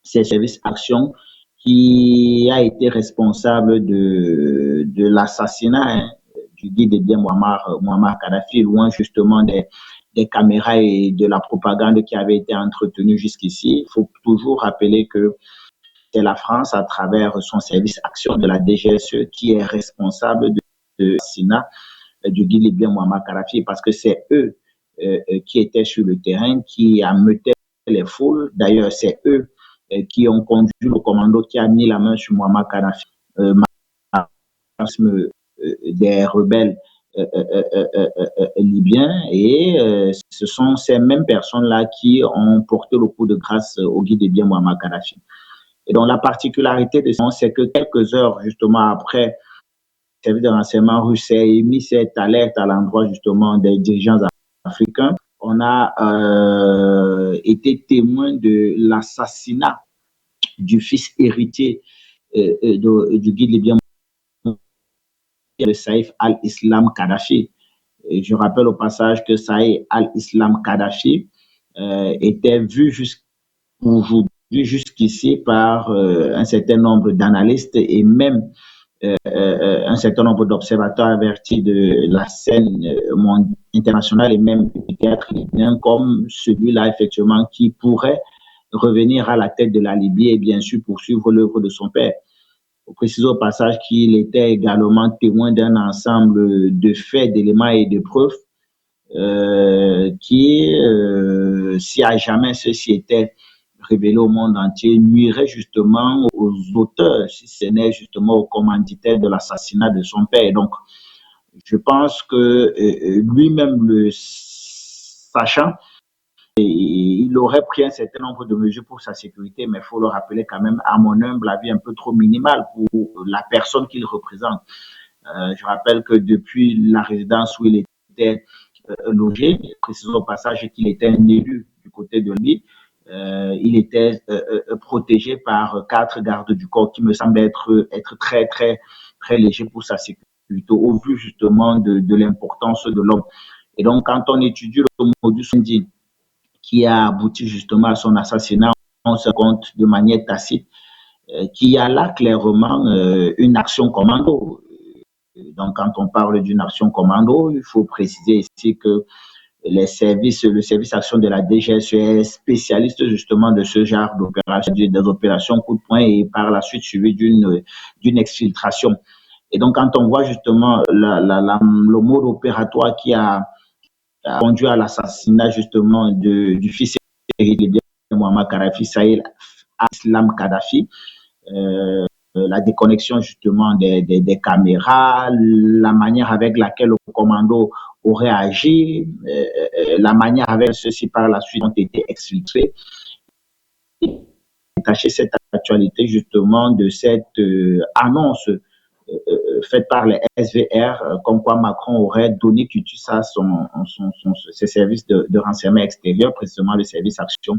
c'est le service action qui a été responsable de l'assassinat du guide bien Muammar Kadhafi, loin justement des caméras et de la propagande qui avait été entretenue jusqu'ici. Il faut toujours rappeler que c'est la France, à travers son service action de la DGSE, qui est responsable de l'assassinat du guide libyen Muammar Kadhafi, parce que c'est eux qui étaient sur le terrain, qui ameutaient les foules. D'ailleurs, c'est eux qui ont conduit le commando qui a mis la main sur Muammar Kadhafi, des rebelles libyens. Et ce sont ces mêmes personnes-là qui ont porté le coup de grâce au guide libyen Muammar Kadhafi. Et donc, la particularité de ça, c'est que quelques heures, justement, après, le service de renseignement russe a émis cette alerte à l'endroit, justement, des dirigeants africains. On a été témoin de l'assassinat du fils héritier du guide libyen, de Saïf al-Islam Kadhafi. Et je rappelle au passage que Saïf al-Islam Kadhafi était vu jusqu'ici par un certain nombre d'analystes et même un certain nombre d'observateurs avertis de la scène internationale et même du théâtre libyen comme celui-là, effectivement, qui pourrait revenir à la tête de la Libye et bien sûr poursuivre l'œuvre de son père. Pour préciser au passage qu'il était également témoin d'un ensemble de faits, d'éléments et de preuves qui, si à jamais ceci était révélé au monde entier, nuirait justement aux auteurs, si ce n'est justement aux commanditaires de l'assassinat de son père. Et donc, je pense que lui-même le sachant, il aurait pris un certain nombre de mesures pour sa sécurité, mais il faut le rappeler quand même, à mon humble avis, un peu trop minimal pour la personne qu'il représente. Je rappelle que depuis la résidence où il était logé, précisons au passage qu'il était un élu du côté de lui, il était protégé par 4 gardes du corps qui me semblent être très, très, très légers pour sa sécurité, au vu justement de l'importance de l'homme. Et donc, quand on étudie le modus operandi qui a abouti justement à son assassinat, on se rend compte de manière tacite qu'il y a là clairement une action commando. Donc, quand on parle d'une action commando, il faut préciser ici que le service action de la DGSE est spécialiste justement de ce genre d'opération, des opérations coup de poing et par la suite suivi d'une exfiltration. Et donc, quand on voit justement le mode opératoire qui a conduit à l'assassinat justement du fils héritier de Muammar Kadhafi, Saïd Islam Kadhafi, la déconnexion justement des caméras, la manière avec laquelle le commando aurait agi, la manière avec ceux-ci par la suite ont été exfiltrés. Détacher cette actualité justement de cette annonce faite par les SVR, comme quoi Macron aurait donné quitus à ses services de renseignement extérieur, précisément le service action,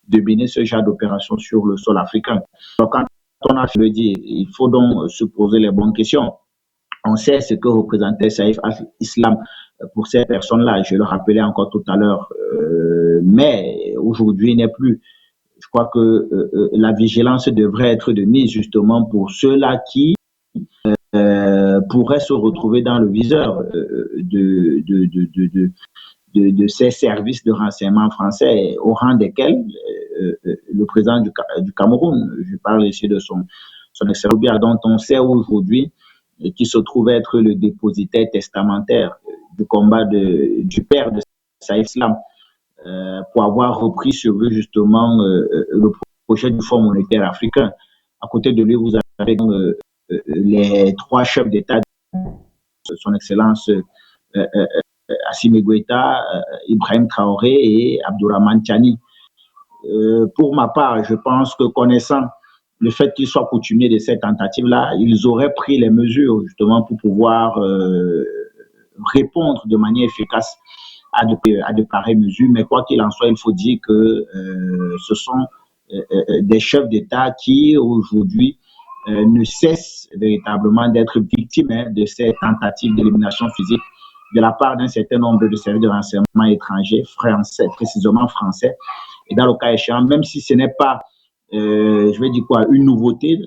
de mener ce genre d'opération sur le sol africain. Donc, quand on a fait le dire, il faut donc se poser les bonnes questions. On sait ce que représentait Saïf al-Islam pour ces personnes-là, je le rappelais encore tout à l'heure, mais aujourd'hui il n'est plus. Je crois que la vigilance devrait être de mise justement pour ceux-là qui pourraient se retrouver dans le viseur de ces services de renseignement français, au rang desquels le président du Cameroun, je parle ici de son excellence, dont on sait aujourd'hui qui se trouve être le dépositaire testamentaire du combat du père de Saïf Islam, pour avoir repris sur lui justement le projet du Fonds monétaire africain. À côté de lui, vous avez les 3 chefs d'État, son excellence Assimi Goïta, Ibrahim Traoré et Abdourahmane Tiani. Pour ma part, je pense que connaissant le fait qu'ils soient coutumiers de cette tentative-là, ils auraient pris les mesures justement pour pouvoir répondre de manière efficace à de pareilles mesures. Mais quoi qu'il en soit, il faut dire que ce sont des chefs d'État qui aujourd'hui ne cessent véritablement d'être victimes de ces tentatives d'élimination physique de la part d'un certain nombre de services de renseignement étrangers, français, précisément français. Et dans le cas échéant, même si ce n'est pas je vais dire quoi, une nouveauté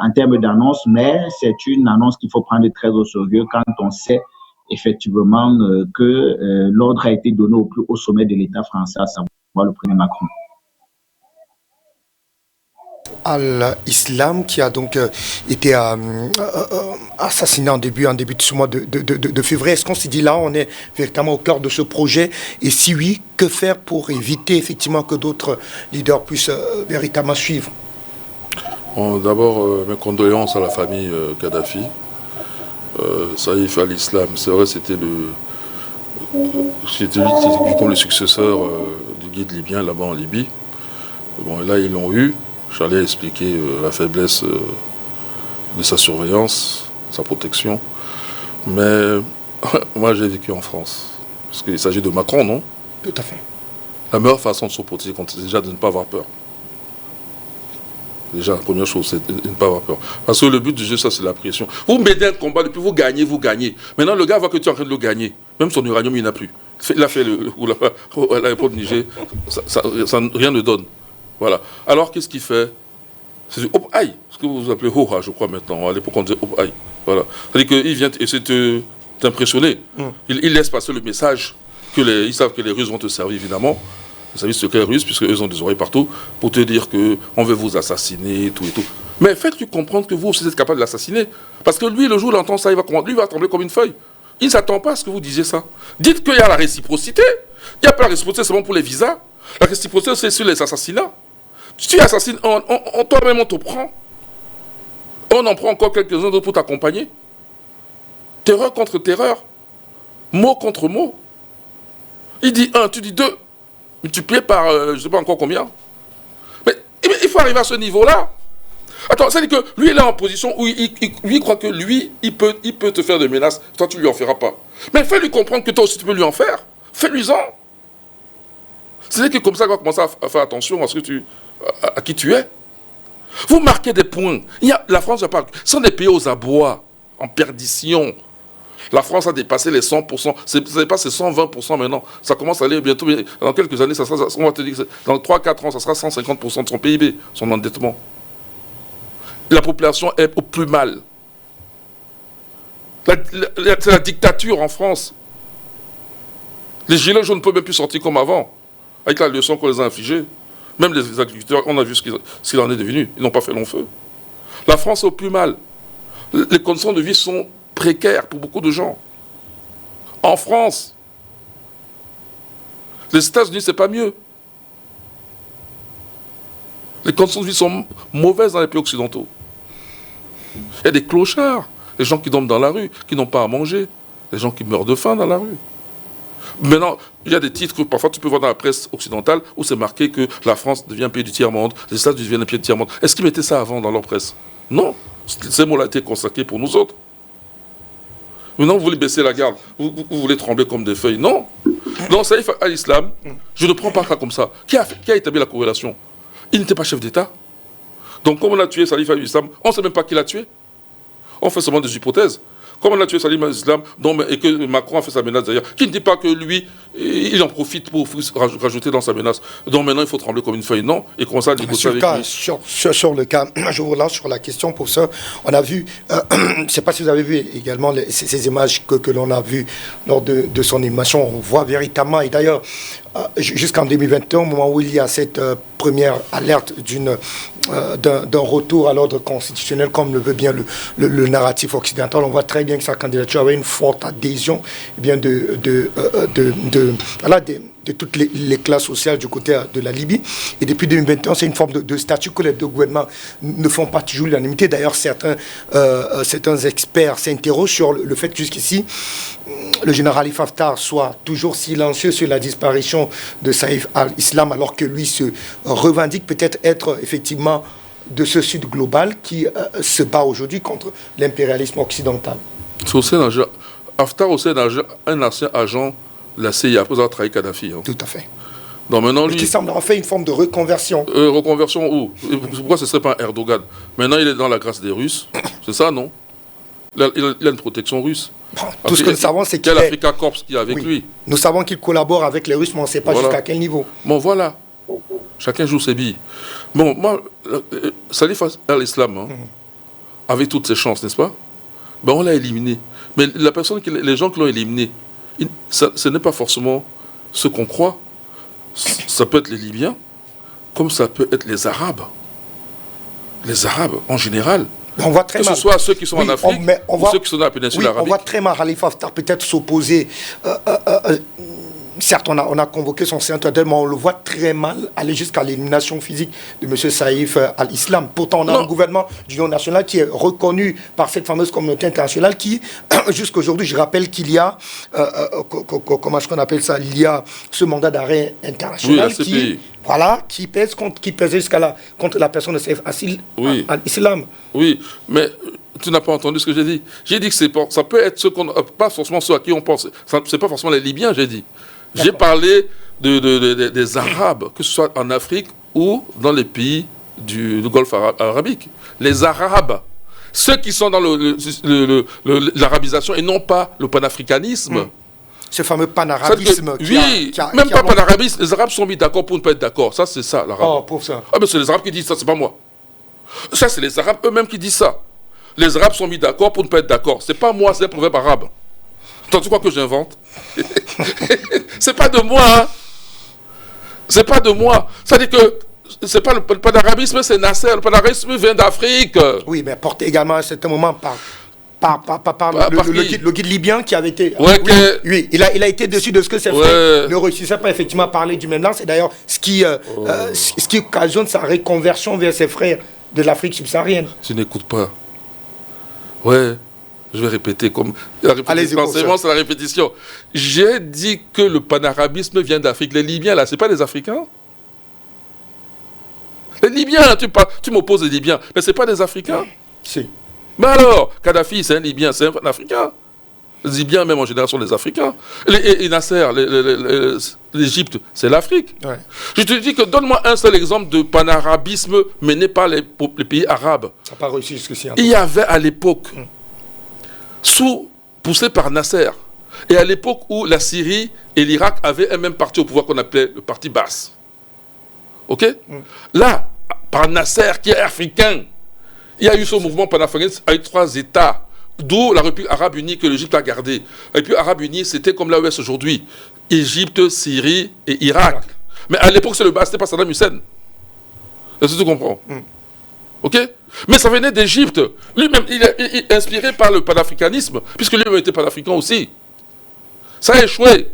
en termes d'annonce, mais c'est une annonce qu'il faut prendre très au sérieux quand on sait effectivement que l'ordre a été donné au plus haut sommet de l'État français, à savoir le premier Macron. Al-Islam qui a donc été assassiné en début de ce mois de février. Est-ce qu'on s'est dit là, on est véritablement au cœur de ce projet? Et si oui, que faire pour éviter effectivement que d'autres leaders puissent véritablement suivre? D'abord, mes condoléances à la famille Kadhafi. Saïf al-Islam, c'est vrai, c'était lui comme le successeur du guide libyen là-bas en Libye. Bon, et là, ils l'ont eu. J'allais expliquer la faiblesse de sa surveillance, sa protection. Mais moi, j'ai vécu en France. Parce qu'il s'agit de Macron, non? Tout à fait. La meilleure façon de se protéger, c'est déjà de ne pas avoir peur. Déjà, la première chose, c'est de ne pas avoir peur. Parce que le but du jeu, ça, c'est la pression. Vous mettez un combat, depuis vous gagnez, vous gagnez. Maintenant, le gars voit que tu es en train de le gagner. Même son uranium, il n'a plus. Il a fait l'aéroport de Niger, rien ne donne. Voilà. Alors, qu'est-ce qu'il fait? C'est du hop aïe, ce que vous appelez hoha, je crois maintenant. À l'époque, on disait hop aïe. Voilà. C'est-à-dire qu'il vient essayer de t'impressionner. Il laisse passer le message ils savent que les Russes vont te servir, évidemment. Les services secrets russes, puisque eux ont des oreilles partout, pour te dire qu'on veut vous assassiner, tout et tout. Mais faites-lui comprendre que vous aussi êtes capable de l'assassiner. Parce que lui, le jour où il entend ça, lui va trembler comme une feuille. il ne s'attend pas à ce que vous disiez ça. Dites qu'il y a la réciprocité. Il n'y a pas la réciprocité seulement pour les visas. La réciprocité, c'est sur les assassinats. Si tu assassines, toi-même, on te prend. On en prend encore quelques-uns d'autres pour t'accompagner. Terreur contre terreur. Mot contre mot. Il dit 1, tu dis 2. Multiplié par je ne sais pas encore combien. Mais il faut arriver à ce niveau-là. Attends, ça veut dire que lui, il est en position où lui croit que lui, il peut te faire des menaces. Toi, tu ne lui en feras pas. Mais fais-lui comprendre que toi aussi, tu peux lui en faire. Fais-lui-en. C'est-à-dire que comme ça, il va commencer à faire attention à qui tu es. Vous marquez des points. La France, je parle, sont des pays aux abois, en perdition. La France a dépassé les 100%. Ça dépasse les 120% maintenant. Ça commence à aller bientôt. Dans quelques années, on va te dire que dans 3-4 ans, ça sera 150% de son PIB, son endettement. La population est au plus mal. C'est la dictature en France. Les gilets jaunes ne peuvent même plus sortir comme avant, avec la leçon qu'on les a infligée. Même les agriculteurs, on a vu ce qu'il en est devenu. Ils n'ont pas fait long feu. La France est au plus mal. Les conditions de vie sont précaires pour beaucoup de gens. En France, les États-Unis, c'est pas mieux. Les conditions de vie sont mauvaises dans les pays occidentaux. Il y a des clochards, les gens qui dorment dans la rue, qui n'ont pas à manger, les gens qui meurent de faim dans la rue. Maintenant, il y a des titres que parfois tu peux voir dans la presse occidentale où c'est marqué que la France devient un pays du tiers-monde, les États-Unis deviennent un pays du tiers-monde. Est-ce qu'ils mettaient ça avant dans leur presse? Non. Ces mots-là étaient consacrés pour nous autres. Maintenant, vous voulez baisser la garde, vous voulez trembler comme des feuilles. Non. Non, Saïf al-Islam, je ne prends pas ça comme ça. Qui a établi la corrélation? Il n'était pas chef d'État. Donc, comme on a tué Saïf al-Islam, on ne sait même pas qui l'a tué. On fait seulement des hypothèses. Comme on a tué Salim al-Islam, et que Macron a fait sa menace d'ailleurs, qui ne dit pas que lui, il en profite pour rajouter dans sa menace. Donc maintenant, il faut trembler comme une feuille, non? Et commencer à négocier avec lui. Sur le cas, je vous relance sur la question pour ça. On a vu, je ne sais pas si vous avez vu également ces images que l'on a vues lors de son animation. On voit véritablement, et d'ailleurs, jusqu'en 2021, au moment où il y a cette première alerte d'un retour à l'ordre constitutionnel, comme le veut bien le narratif occidental, on voit très bien que sa candidature avait une forte adhésion de toutes les classes sociales du côté de la Libye. Et depuis 2021, c'est une forme de statut que les deux gouvernements ne font pas toujours l'unanimité. D'ailleurs, certains experts s'interrogent sur le fait que jusqu'ici, le général Khalifa Haftar soit toujours silencieux sur la disparition de Saïf al-Islam, alors que lui se revendique peut-être être effectivement de ce sud global qui se bat aujourd'hui contre l'impérialisme occidental. Haftar aussi est un ancien agent de la CIA après avoir trahi Kadhafi. Tout à fait. Donc maintenant, lui, qui semble avoir fait une forme de reconversion. Reconversion où? Pourquoi ce ne serait pas un Erdogan? Maintenant, il est dans la grâce des Russes. C'est ça, non? Il a une protection russe. Bon, tout ce que nous savons, c'est qu'il y a l'Africa Corps qui est avec lui. Nous savons qu'il collabore avec les Russes, mais on ne sait pas jusqu'à quel niveau. Bon, voilà. Chacun joue ses billes. Bon, moi, Saïf al-Islam, avec toutes ses chances, n'est-ce pas? Ben, on l'a éliminé. Mais les gens qui l'ont éliminé, ce n'est pas forcément ce qu'on croit. Ça peut être les Libyens, comme ça peut être les Arabes. Les Arabes, en général. On voit très que mal. Ce soit ceux qui sont en Afrique ou ceux qui sont dans la péninsule arabique. On voit très mal Khalifa Haftar peut-être s'opposer. Certes, on a convoqué son centre, mais on le voit très mal aller jusqu'à l'élimination physique de M. Saïf al-Islam. Pourtant, on a un gouvernement d'union nationale qui est reconnu par cette fameuse communauté internationale qui, jusqu'aujourd'hui, je rappelle qu'il y a, comment est-ce qu'on appelle ça, il y a ce mandat d'arrêt international qui pèse contre la personne de Saïf al-Islam. Oui, mais tu n'as pas entendu ce que j'ai dit. J'ai dit que ça peut être pas forcément ceux à qui on pense. C'est pas forcément les Libyens, j'ai dit. J'ai parlé des Arabes, que ce soit en Afrique ou dans les pays du Golfe arabique. Les Arabes, ceux qui sont dans l'arabisation et non pas le panafricanisme. Ce fameux panarabisme. Même pas panarabisme. Les Arabes sont mis d'accord pour ne pas être d'accord. Ça, c'est ça, l'arabe. Oh, pour ça. Ah, mais c'est les Arabes qui disent ça, c'est pas moi. Ça, c'est les Arabes eux-mêmes qui disent ça. Les Arabes sont mis d'accord pour ne pas être d'accord. C'est pas moi, c'est un proverbe arabe. Tu crois que j'invente? C'est pas de moi, hein. C'est pas de moi. Ça dit que c'est pas le panarabisme, c'est Nasser. Le panarabisme vient d'Afrique. Oui, mais porté également à un certain moment par le guide libyen qui avait été... Ouais, oui, il a été dessus de ce que c'est fait. Ne réussissait pas effectivement à parler du même langue. C'est d'ailleurs ce qui occasionne sa reconversion vers ses frères de l'Afrique subsaharienne. Tu n'écoutes pas. Ouais, je vais répéter comme... La répétition, c'est la répétition. J'ai dit que le panarabisme vient d'Afrique. Les Libyens, là, c'est pas des Africains. Les Libyens, tu m'opposes les Libyens, mais c'est pas des Africains. Si. Mais alors, Kadhafi, c'est un Libyen, c'est un Africain. Les Libyens, même en général, sont des Africains. Et Nasser, l'Égypte, c'est l'Afrique. Ouais. Je te dis que donne-moi un seul exemple de panarabisme mené par les pays arabes. Ça n'a pas réussi jusqu'ici. Il y avait à l'époque, poussé par Nasser, et à l'époque où la Syrie et l'Irak avaient un même parti au pouvoir qu'on appelait le parti Baas. Ok? Là, par Nasser, qui est africain, il y a eu ce mouvement panafricaniste avec 3 États, d'où la République arabe unie que l'Égypte a gardée. La République arabe unie, c'était comme l'AES aujourd'hui, Égypte, Syrie et Irak. Mais à l'époque, c'est le bas, c'était pas Saddam Hussein. Est-ce que tu comprends? Ok? Mais ça venait d'Égypte. Lui-même, il est inspiré par le panafricanisme, puisque lui-même était panafricain aussi. Ça a échoué.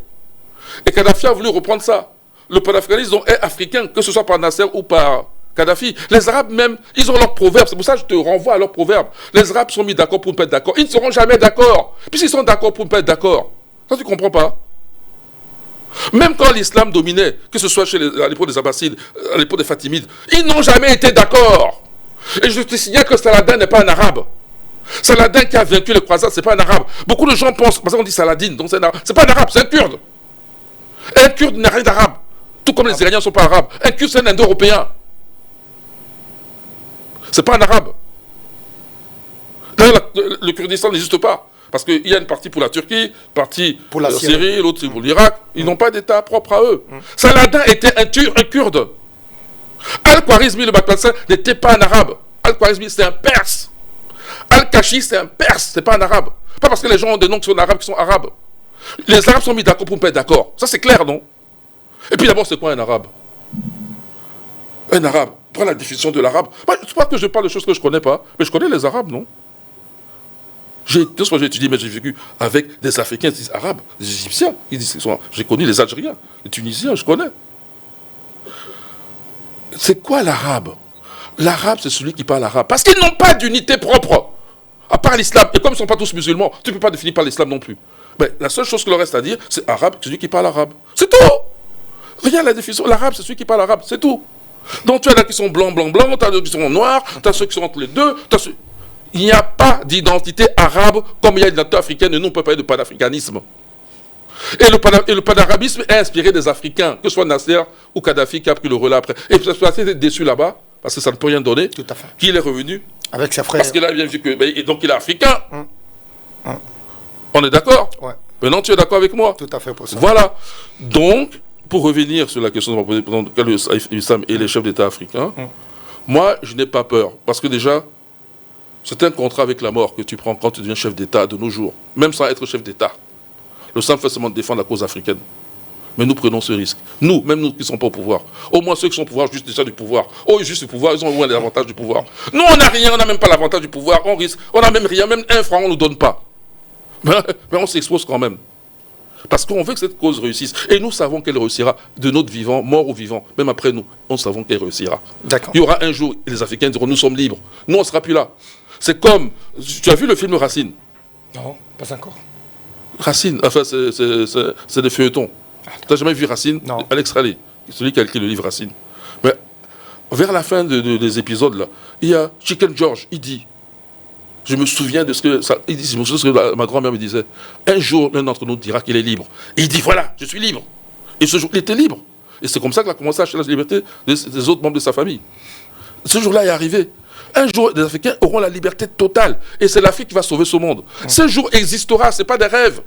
Et Kadhafi a voulu reprendre ça. Le panafricanisme est africain, que ce soit par Nasser ou par Kadhafi. Les Arabes même, ils ont leurs proverbes. C'est pour ça que je te renvoie à leurs proverbes. Les Arabes sont mis d'accord pour ne pas être d'accord. Ils ne seront jamais d'accord. Puisqu'ils sont d'accord pour ne pas être d'accord. Ça, tu ne comprends pas? Même quand l'islam dominait, que ce soit à l'époque des Abbassides, à l'époque des Fatimides, ils n'ont jamais été d'accord. Et je te signale que Saladin n'est pas un arabe. Saladin qui a vaincu les croisades, ce n'est pas un arabe. Beaucoup de gens pensent, parce qu'on dit Saladin, donc c'est un arabe. Ce n'est pas un arabe, c'est un kurde. Un kurde n'a rien d'arabe. Tout comme les Iraniens ne sont pas arabes. Un kurde, c'est un indo-européen. Ce n'est pas un arabe. D'ailleurs, le Kurdistan n'existe pas. Parce qu'il y a une partie pour la Turquie, une partie pour la Syrie, l'autre pour l'Irak. Ils n'ont pas d'État propre à eux. Saladin était un kurde. Al-Khwarizmi, le Bagdadien, n'était pas un arabe. Al-Khwarizmi, c'est un perse. Al-Kashi, c'est un perse, c'est pas un arabe. Pas parce que les gens ont des noms qui sont arabes qui sont arabes. Les arabes sont mis d'accord pour ne pas être d'accord. Ça, c'est clair, non? Et puis d'abord, c'est quoi un arabe? Un arabe. Prends la définition de l'arabe. C'est pas que je parle de choses que je ne connais pas, mais je connais les arabes, non? J'ai étudié, mais j'ai vécu avec des Africains qui disent arabes, des Égyptiens, j'ai connu les Algériens, les Tunisiens, je connais. C'est quoi l'arabe? L'arabe, c'est celui qui parle arabe. Parce qu'ils n'ont pas d'unité propre, à part l'islam. Et comme ils ne sont pas tous musulmans, tu ne peux pas définir par l'islam non plus. Mais la seule chose qu'il leur reste à dire, c'est arabe, c'est celui qui parle arabe. C'est tout! Regarde la définition, l'arabe, c'est celui qui parle arabe, c'est tout. Donc tu as là qui sont blancs, tu as ceux qui sont noirs, tu as ceux qui sont entre les deux, Il n'y a pas d'identité arabe comme il y a une identité africaine et nous on peut parler de panafricanisme. Et le panarabisme est inspiré des Africains, que ce soit Nasser ou Kadhafi qui a pris le relais après. Et je suis assez déçu là-bas, parce que ça ne peut rien donner, tout à fait. Qu'il est revenu. Avec ses frères. Parce qu'il a bien vu que. Donc il est africain. On est d'accord? Ouais. Maintenant tu es d'accord avec moi? Tout à fait pour ça. Voilà. Donc, pour revenir sur la question de ma posée, l'islam et les chefs d'État africains, moi je n'ai pas peur. Parce que déjà, c'est un contrat avec la mort que tu prends quand tu deviens chef d'État de nos jours, même sans être chef d'État. Le SAM fait seulement défendre la cause africaine. Mais nous prenons ce risque. Nous, même nous qui ne sommes pas au pouvoir. Au moins ceux qui sont au pouvoir, juste déjà du pouvoir. Oh, juste du pouvoir, ils ont au moins l'avantage du pouvoir. Nous, on n'a rien, on n'a même pas l'avantage du pouvoir, on risque, on n'a même rien, même 1 franc, on ne nous donne pas. Mais on s'expose quand même. Parce qu'on veut que cette cause réussisse. Et nous savons qu'elle réussira de notre vivant, mort ou vivant. Même après nous, on savons qu'elle réussira. D'accord. Il y aura un jour, et les Africains diront, nous sommes libres. Nous, on ne sera plus là. C'est comme, tu as vu le film Racine? Non, pas encore. Racine, enfin, c'est des feuilletons. Tu n'as jamais vu Racine? Non. Alex Raleigh, celui qui a écrit le livre Racine. Mais vers la fin des épisodes, là, il y a Chicken George, il dit, je me souviens de ce que, il dit, je me souviens de ce que ma grand-mère me disait, un jour, l'un d'entre nous dira qu'il est libre. Et il dit, voilà, je suis libre. Et ce jour, il était libre. Et c'est comme ça qu'il a commencé à acheter la liberté des autres membres de sa famille. Ce jour-là est arrivé. Un jour, les Africains auront la liberté totale. Et c'est l'Afrique qui va sauver ce monde. Ce jour existera, ce n'est pas des rêves.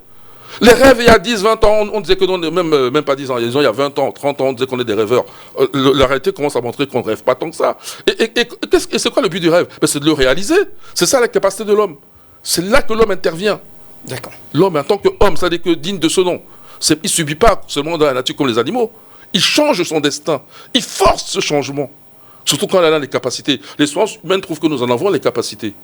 Les rêves, il y a 10, 20 ans, on disait que non, même pas 10 ans, il y a 20 ans, 30 ans, on disait qu'on est des rêveurs. La réalité commence à montrer qu'on ne rêve pas tant que ça. Et c'est quoi le but du rêve? C'est de le réaliser. C'est ça la capacité de l'homme. C'est là que l'homme intervient. D'accord. L'homme, en tant qu'homme, c'est-à-dire que digne de ce nom, il ne subit pas seulement dans la nature comme les animaux. Il change son destin. Il force ce changement. Surtout quand on a les capacités. Les sciences humaines prouvent que nous en avons les capacités.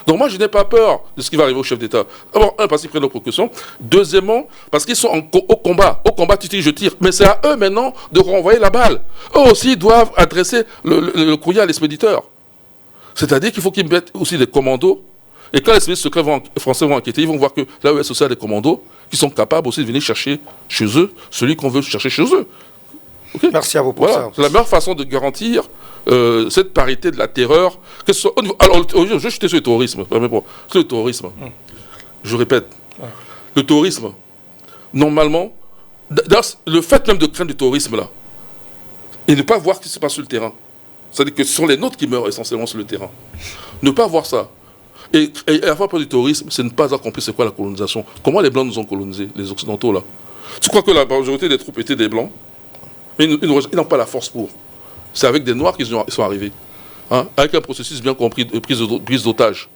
Donc moi, je n'ai pas peur de ce qui va arriver au chef d'État. D'abord, un, parce qu'ils prennent leurs précautions. Deuxièmement, parce qu'ils sont au combat. Au combat, tu dis, je tire. Mais c'est à eux maintenant de renvoyer la balle. Eux aussi doivent adresser le courrier à l'expéditeur. C'est-à-dire qu'il faut qu'ils mettent aussi des commandos. Et quand les services secrets français vont enquêter, ils vont voir que l'AES aussi a des commandos qui sont capables aussi de venir chercher chez eux celui qu'on veut chercher chez eux. Okay. Merci à vous pour ça. C'est la meilleure façon de garantir cette parité de la terreur. Que ce soit au niveau... Alors, je chutais sur le terrorisme. Sur le terrorisme. Je répète. Le terrorisme, normalement, le fait même de craindre du terrorisme, là, et ne pas voir ce qui se passe sur le terrain, c'est-à-dire que ce sont les nôtres qui meurent essentiellement sur le terrain. Ne pas voir ça. Et avoir peur du terrorisme, c'est ne pas avoir compris c'est quoi la colonisation. Comment les Blancs nous ont colonisés, les Occidentaux, là. Tu crois que la majorité des troupes étaient des Blancs? Mais ils n'ont pas la force pour. C'est avec des Noirs qu'ils sont arrivés. Hein? Avec un processus bien compris de prise d'otages.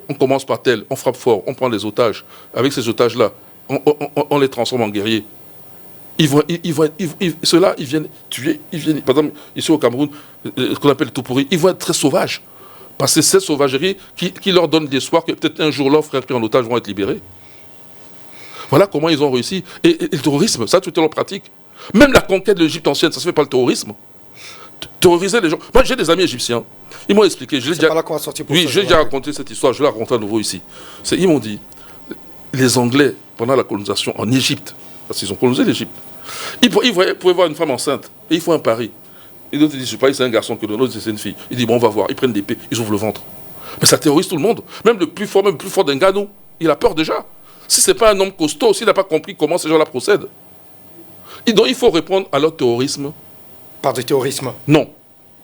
On commence par tel, on frappe fort, on prend des otages. Avec ces otages-là, on les transforme en guerriers. Ceux-là, ils viennent tuer. Par exemple, ici au Cameroun, ce qu'on appelle les Topori, ils vont être très sauvages. Parce que c'est cette sauvagerie qui leur donne l'espoir que peut-être un jour leurs frères pris en otage vont être libérés. Voilà comment ils ont réussi. Et le terrorisme, ça, tout est leur pratique. Même la conquête de l'Égypte ancienne, ça ne se fait pas le terrorisme. Terroriser les gens. Moi, j'ai des amis égyptiens. Ils m'ont expliqué. J'ai déjà raconté cette histoire. Je vais la raconter à nouveau ici. Ils m'ont dit, les Anglais, pendant la colonisation en Égypte, parce qu'ils ont colonisé l'Égypte, ils pouvaient voir une femme enceinte et ils font un pari. Et l'autre dit, je sais pas, c'est un garçon que l'autre c'est une fille. Il dit, bon, on va voir. Ils prennent des épées, ils ouvrent le ventre. Mais ça terrorise tout le monde. Même le plus fort d'un Gano, il a peur déjà. Si ce n'est pas un homme costaud, s'il n'a pas compris comment ces gens-là procèdent. Et donc, il faut répondre à leur terrorisme. Par du terrorisme? Non.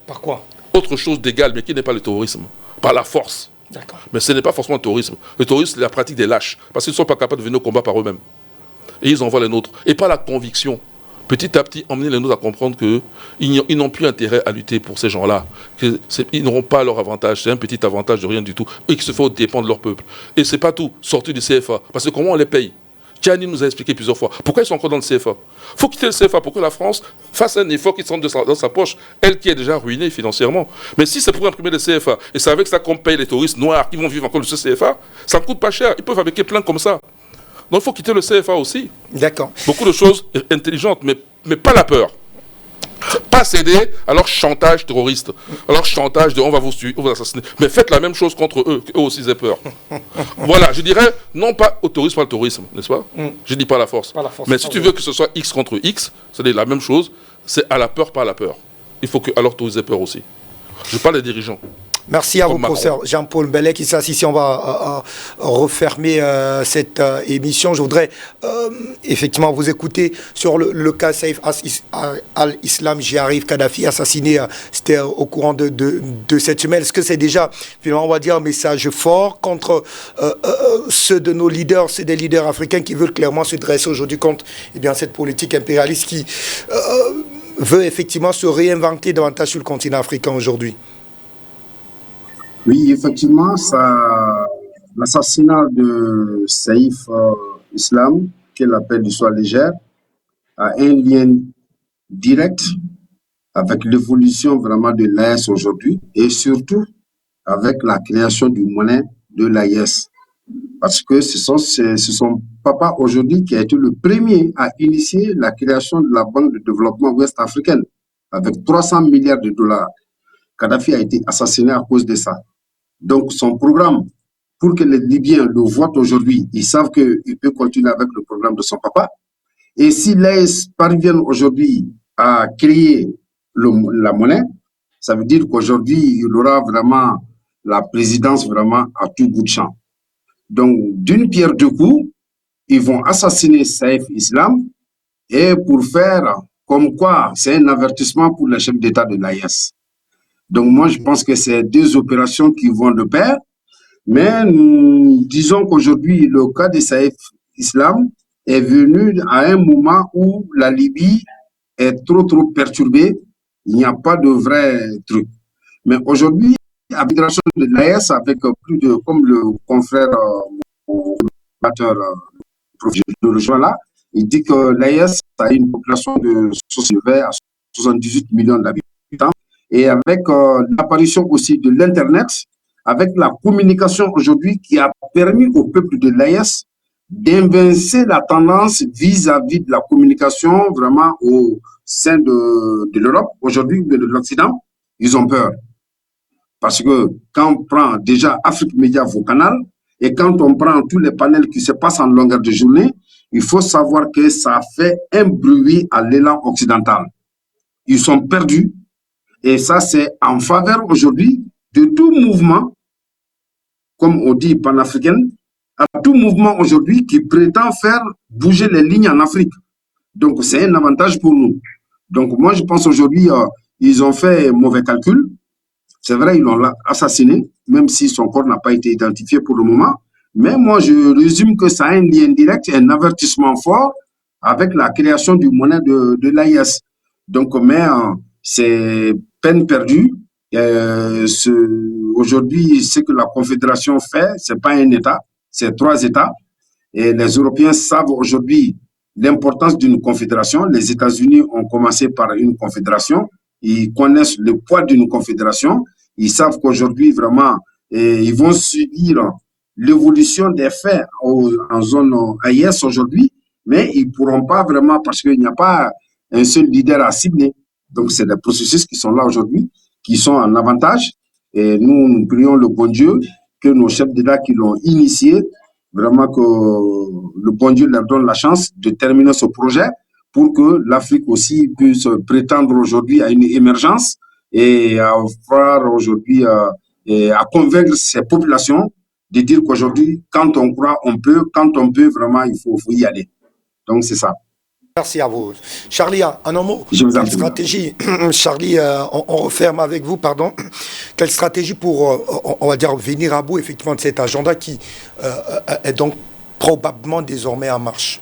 Par quoi? Autre chose d'égal, mais qui n'est pas le terrorisme. Par la force. D'accord. Mais ce n'est pas forcément le terrorisme. Le terrorisme, c'est la pratique des lâches. Parce qu'ils ne sont pas capables de venir au combat par eux-mêmes. Et ils envoient les nôtres. Et pas la conviction. Petit à petit, emmener les nôtres à comprendre qu'ils n'ont plus intérêt à lutter pour ces gens-là. Ils n'auront pas leur avantage. C'est un petit avantage de rien du tout. Et qui se fait au dépend de leur peuple. Et c'est pas tout. Sortir du CFA. Parce que comment on les paye? Tiani nous a expliqué plusieurs fois. Pourquoi ils sont encore dans le CFA? Il faut quitter le CFA pour que la France fasse un effort qui rentre dans sa poche, elle qui est déjà ruinée financièrement. Mais si c'est pour imprimer le CFA, et c'est avec ça qu'on paye les touristes noirs qui vont vivre encore de ce CFA, ça ne coûte pas cher. Ils peuvent fabriquer plein comme ça. Donc il faut quitter le CFA aussi. D'accord. Beaucoup de choses intelligentes, mais pas la peur. Pas céder à leur chantage terroriste, à leur chantage de on va vous tuer, on va vous assassiner. Mais faites la même chose contre eux, qu'eux aussi aient peur. Voilà, je dirais, non pas au terrorisme, pas le terrorisme, n'est-ce pas? Je dis pas la force. Mais si tu veux que ce soit X contre X, c'est la même chose, c'est à la peur, pas à la peur. Il faut que alors tous aient peur aussi. Je parle des dirigeants. Merci à vous, professeur Jean-Paul Mbele, qui s'assiste. Ici, on va refermer cette émission. Je voudrais effectivement vous écouter sur le cas Saïf al-Islam Djihari Kadhafi, assassiné, c'était au courant de cette semaine. Est-ce que c'est déjà, finalement, on va dire, un message fort contre ceux de nos leaders, c'est des leaders africains qui veulent clairement se dresser aujourd'hui contre cette politique impérialiste qui veut effectivement se réinventer davantage sur le continent africain aujourd'hui? Oui, effectivement, l'assassinat de Saïf Islam, qu'elle appelle l'histoire légère, a un lien direct avec l'évolution vraiment de l'AES aujourd'hui et surtout avec la création du monnaie de l'AES. Parce que c'est son papa aujourd'hui qui a été le premier à initier la création de la Banque de développement ouest-africaine avec 300 milliards de dollars. Kadhafi a été assassiné à cause de ça. Donc, son programme, pour que les Libyens le voient aujourd'hui, ils savent qu'il peut continuer avec le programme de son papa. Et si l'AES parviennent aujourd'hui à créer la monnaie, ça veut dire qu'aujourd'hui, il aura vraiment la présidence vraiment à tout bout de champ. Donc, d'une pierre deux coups, ils vont assassiner Saïf Islam et pour faire comme quoi c'est un avertissement pour les chefs d'État de l'AES. Donc, moi, je pense que c'est deux opérations qui vont de pair. Mais nous disons qu'aujourd'hui, le cas de Saïf Islam est venu à un moment où la Libye est trop perturbée. Il n'y a pas de vrai truc. Mais aujourd'hui, l'administration de l'AES, avec plus de, comme le confrère, de rejoint là, il dit que l'AES a une population de 78 millions d'habitants. Et avec l'apparition aussi de l'Internet, avec la communication aujourd'hui qui a permis au peuple de l'AES d'inverser la tendance vis-à-vis de la communication vraiment au sein de l'Europe, aujourd'hui de l'Occident. Ils ont peur. Parce que quand on prend déjà Afrique Média, vos canaux, et quand on prend tous les panels qui se passent en longueur de journée, il faut savoir que ça fait un bruit à l'élan occidental. Ils sont perdus. Et ça, c'est en faveur aujourd'hui de tout mouvement, comme on dit panafricain, à tout mouvement aujourd'hui qui prétend faire bouger les lignes en Afrique. Donc, c'est un avantage pour nous. Donc, moi, je pense aujourd'hui, ils ont fait un mauvais calcul. C'est vrai, ils l'ont assassiné, même si son corps n'a pas été identifié pour le moment. Mais moi, je résume que ça a un lien direct, un avertissement fort avec la création du monnaie de l'AIS. Donc, mais c'est peine perdue. Aujourd'hui, ce que la Confédération fait, c'est pas un État, c'est 3 États. Et les Européens savent aujourd'hui l'importance d'une confédération. Les États-Unis ont commencé par une confédération. Ils connaissent le poids d'une confédération. Ils savent qu'aujourd'hui, vraiment, ils vont subir l'évolution des faits en zone AIS aujourd'hui, mais ils ne pourront pas vraiment parce qu'il n'y a pas un seul leader à cibler. Donc, c'est des processus qui sont là aujourd'hui, qui sont en avantage. Et nous prions le bon Dieu que nos chefs d'État qui l'ont initié, vraiment que le bon Dieu leur donne la chance de terminer ce projet pour que l'Afrique aussi puisse prétendre aujourd'hui à une émergence et à faire aujourd'hui, à convaincre ces populations de dire qu'aujourd'hui, quand on croit, on peut, quand on peut, vraiment, il faut y aller. Donc, c'est ça. Merci à vous. Charlie, en un mot, quelle stratégie, Charlie, on referme avec vous, pardon. Quelle stratégie pour, on va dire, venir à bout effectivement de cet agenda qui est donc probablement désormais en marche?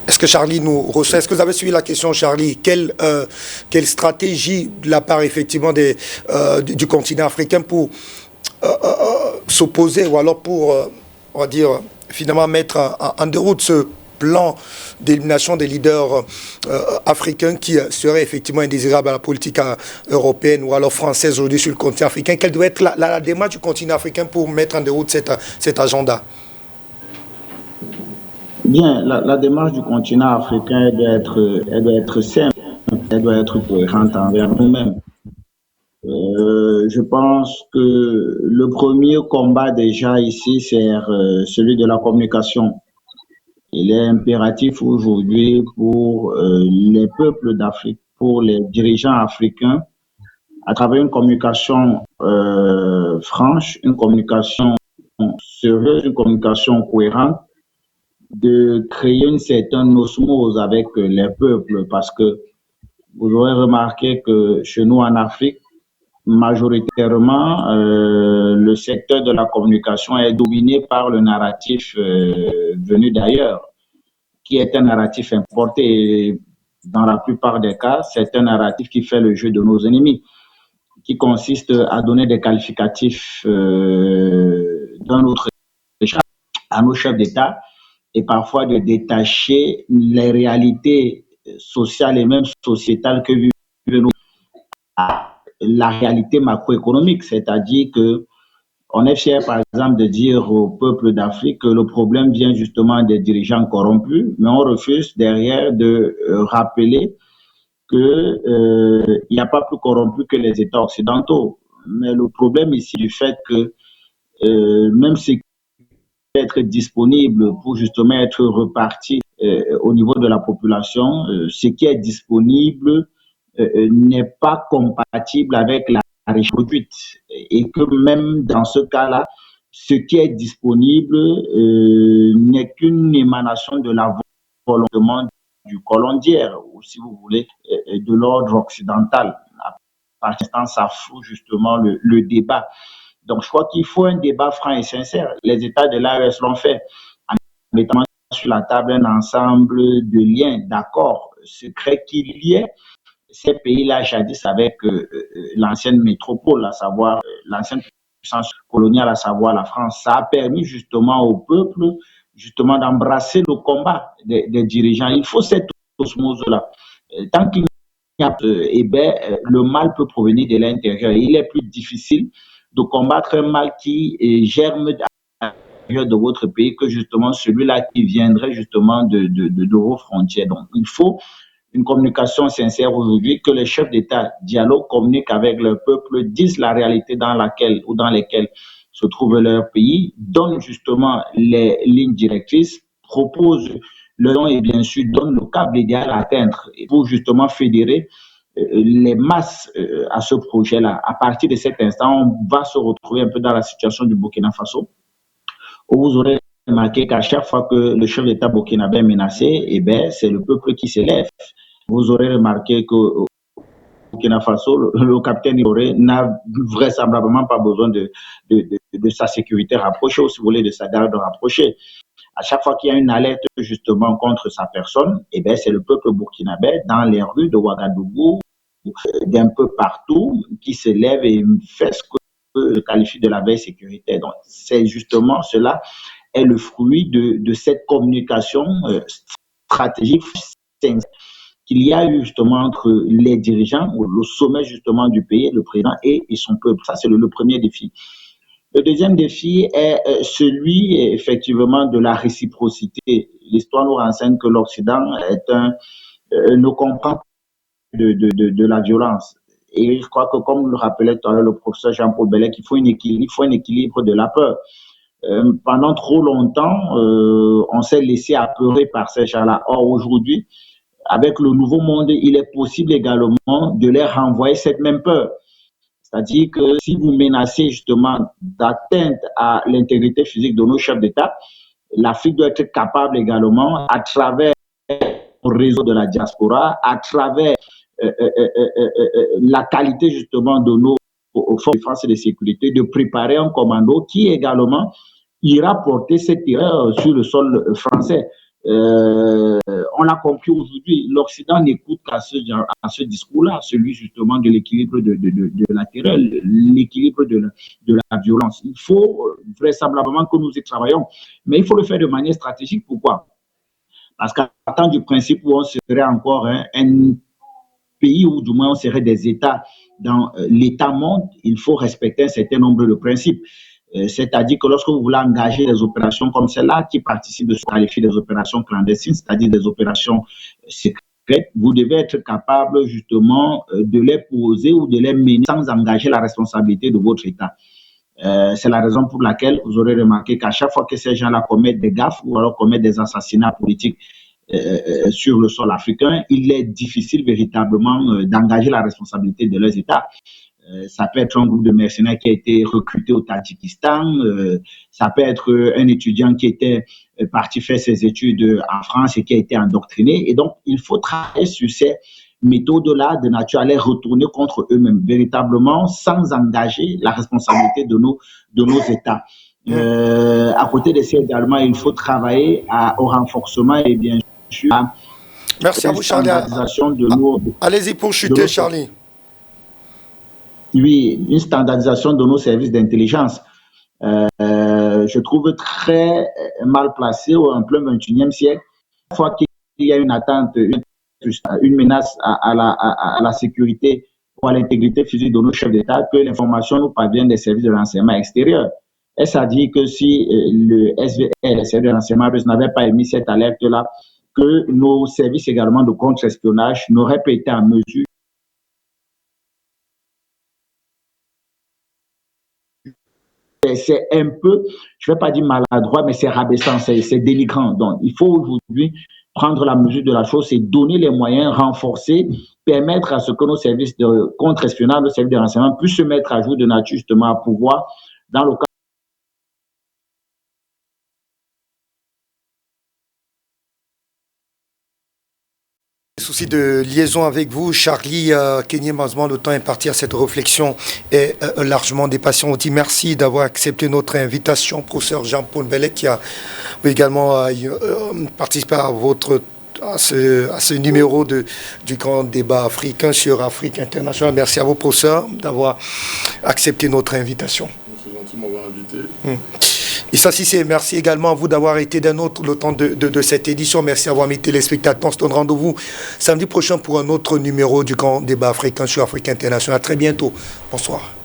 Est-ce que Charlie nous reçoit? Est-ce que vous avez suivi la question, Charlie? Quelle stratégie de la part effectivement du continent africain pour s'opposer ou alors pour, on va dire, finalement mettre en déroute ce plan d'élimination des leaders africains qui serait effectivement indésirable à la politique européenne ou alors française aujourd'hui sur le continent africain? Quelle doit être la démarche du continent africain pour mettre en déroute cet agenda? Bien, la démarche du continent africain elle doit être simple, elle doit être cohérente envers nous-mêmes. Je pense que le premier combat déjà ici, c'est celui de la communication. Il est impératif aujourd'hui pour les peuples d'Afrique, pour les dirigeants africains, à travers une communication franche, une communication sérieuse, une communication cohérente, de créer une certaine osmose avec les peuples, parce que vous aurez remarqué que chez nous en Afrique, majoritairement, le secteur de la communication est dominé par le narratif venu d'ailleurs, qui est un narratif importé. Et dans la plupart des cas, c'est un narratif qui fait le jeu de nos ennemis, qui consiste à donner des qualificatifs d'un autre à nos chefs d'État, et parfois de détacher les réalités sociales et même sociétales que vivent nous à la réalité macroéconomique, c'est-à-dire que on est fier, par exemple, de dire au peuple d'Afrique que le problème vient justement des dirigeants corrompus, mais on refuse derrière de rappeler qu'il n'y a pas plus corrompu que les États occidentaux. Mais le problème ici du fait que même si être disponible pour justement être reparti au niveau de la population, ce qui est disponible n'est pas compatible avec la richesse produite, et que même dans ce cas-là, ce qui est disponible n'est qu'une émanation de la volonté du colon d'hier, ou si vous voulez, de l'ordre occidental. Par instant, ça fout justement le débat. Donc, je crois qu'il faut un débat franc et sincère. Les États de l'AES l'ont fait en mettant sur la table un ensemble de liens, d'accords secrets qui liaient ces pays-là jadis avec l'ancienne métropole, à savoir l'ancienne puissance coloniale, à savoir la France. Ça a permis justement au peuple justement d'embrasser le combat des dirigeants. Il faut cette osmose-là. Tant qu'il n'y a pas, le mal peut provenir de l'intérieur. Il est plus difficile de combattre un mal qui germe à l'intérieur de votre pays que justement celui-là qui viendrait justement de vos frontières. Donc, il faut une communication sincère aujourd'hui, que les chefs d'État dialoguent, communiquent avec leur peuple, disent la réalité dans laquelle ou dans lesquelles se trouve leur pays, donnent justement les lignes directrices, proposent le nom et bien sûr donnent le cap légal à atteindre pour justement fédérer les masses à ce projet-là. À partir de cet instant, on va se retrouver un peu dans la situation du Burkina Faso, où vous aurez remarqué qu'à chaque fois que le chef d'État burkinabé est menacé, eh ben, c'est le peuple qui s'élève. Vous aurez remarqué qu'au Burkina Faso, le capitaine Ioré n'a vraisemblablement pas besoin de sa sécurité rapprochée, ou si vous voulez, de sa garde rapprochée. À chaque fois qu'il y a une alerte justement contre sa personne, eh ben, c'est le peuple burkinabé dans les rues de Ouagadougou, d'un peu partout, qui se lève et fait ce que qualifie de la veille sécuritaire. Donc, c'est justement cela est le fruit de cette communication stratégique qu'il y a eu justement entre les dirigeants, ou le sommet justement du pays, le président et son peuple. Ça, c'est le premier défi. Le deuxième défi est celui, effectivement, de la réciprocité. L'histoire nous renseigne que l'Occident ne comprend pas de la violence. Et je crois que, comme le rappelait tout à l'heure le professeur Jean-Paul Bellec, il faut un équilibre de la peur. Pendant trop longtemps, on s'est laissé apeurer par ces gens-là. Or, aujourd'hui, avec le nouveau monde, il est possible également de leur renvoyer cette même peur. C'est-à-dire que si vous menacez justement d'atteinte à l'intégrité physique de nos chefs d'État, l'Afrique doit être capable également, à travers le réseau de la diaspora, à travers la qualité justement de nos forces de défense et de sécurité, de préparer un commando qui également ira porter cette terreur sur le sol français. On l'a compris aujourd'hui, l'Occident n'écoute qu'à ce discours-là, celui justement de l'équilibre de la terreur, l'équilibre de la violence. Il faut vraisemblablement que nous y travaillons, mais il faut le faire de manière stratégique. Pourquoi? Parce qu'à partir du principe où on serait encore un pays, ou du moins on serait des États dans l'État-monde, il faut respecter un certain nombre de principes. C'est-à-dire que lorsque vous voulez engager des opérations comme celle-là, qui participent de ce qu'on qualifie des opérations clandestines, c'est-à-dire des opérations secrètes, vous devez être capable justement de les poser ou de les mener sans engager la responsabilité de votre État. C'est la raison pour laquelle vous aurez remarqué qu'à chaque fois que ces gens-là commettent des gaffes ou alors commettent des assassinats politiques sur le sol africain, il est difficile véritablement d'engager la responsabilité de leurs États. Ça peut être un groupe de mercenaires qui a été recruté au Tadjikistan, ça peut être un étudiant qui était parti faire ses études en France et qui a été endoctriné. Et donc, il faut travailler sur ces méthodes-là de nature à les retourner contre eux-mêmes, véritablement, sans engager la responsabilité de nos États. À côté de ça également, il faut travailler au renforcement et bien sûr à merci à vous, Charlie. Allez-y pour chuter, Charlie. Oui, une standardisation de nos services d'intelligence. Je trouve très mal placé en plein 21e siècle. Chaque fois qu'il y a une attente, une menace à la sécurité ou à l'intégrité physique de nos chefs d'État, que l'information nous parvient des services de renseignement extérieurs. Et ça dit que si le SVR, les services de renseignement russes, n'avaient pas émis cette alerte-là, que nos services également de contre-espionnage n'auraient pas été en mesure c'est un peu, je ne vais pas dire maladroit, mais c'est rabaissant, c'est dénigrant. Donc, il faut aujourd'hui prendre la mesure de la chose, c'est donner les moyens, renforcer, permettre à ce que nos services de contre-espionnage, nos services de renseignement puissent se mettre à jour de nature justement à pouvoir, dans le cas souci de liaison avec vous, Charlie Kenyé Mazman, le temps imparti à cette réflexion est largement dépassé. On dit merci d'avoir accepté notre invitation, professeur Jean-Paul Bellec, qui a également participé à ce numéro du grand débat africain sur Afrique internationale. Merci à vous, professeur, d'avoir accepté notre invitation. C'est gentil de m'avoir invité. Issa Cissé, merci également à vous d'avoir été d'un autre le temps de cette édition. Merci à vous, amis téléspectateurs. On se donne rendez-vous samedi prochain pour un autre numéro du Grand Débat africain sur Afrique International. À très bientôt. Bonsoir.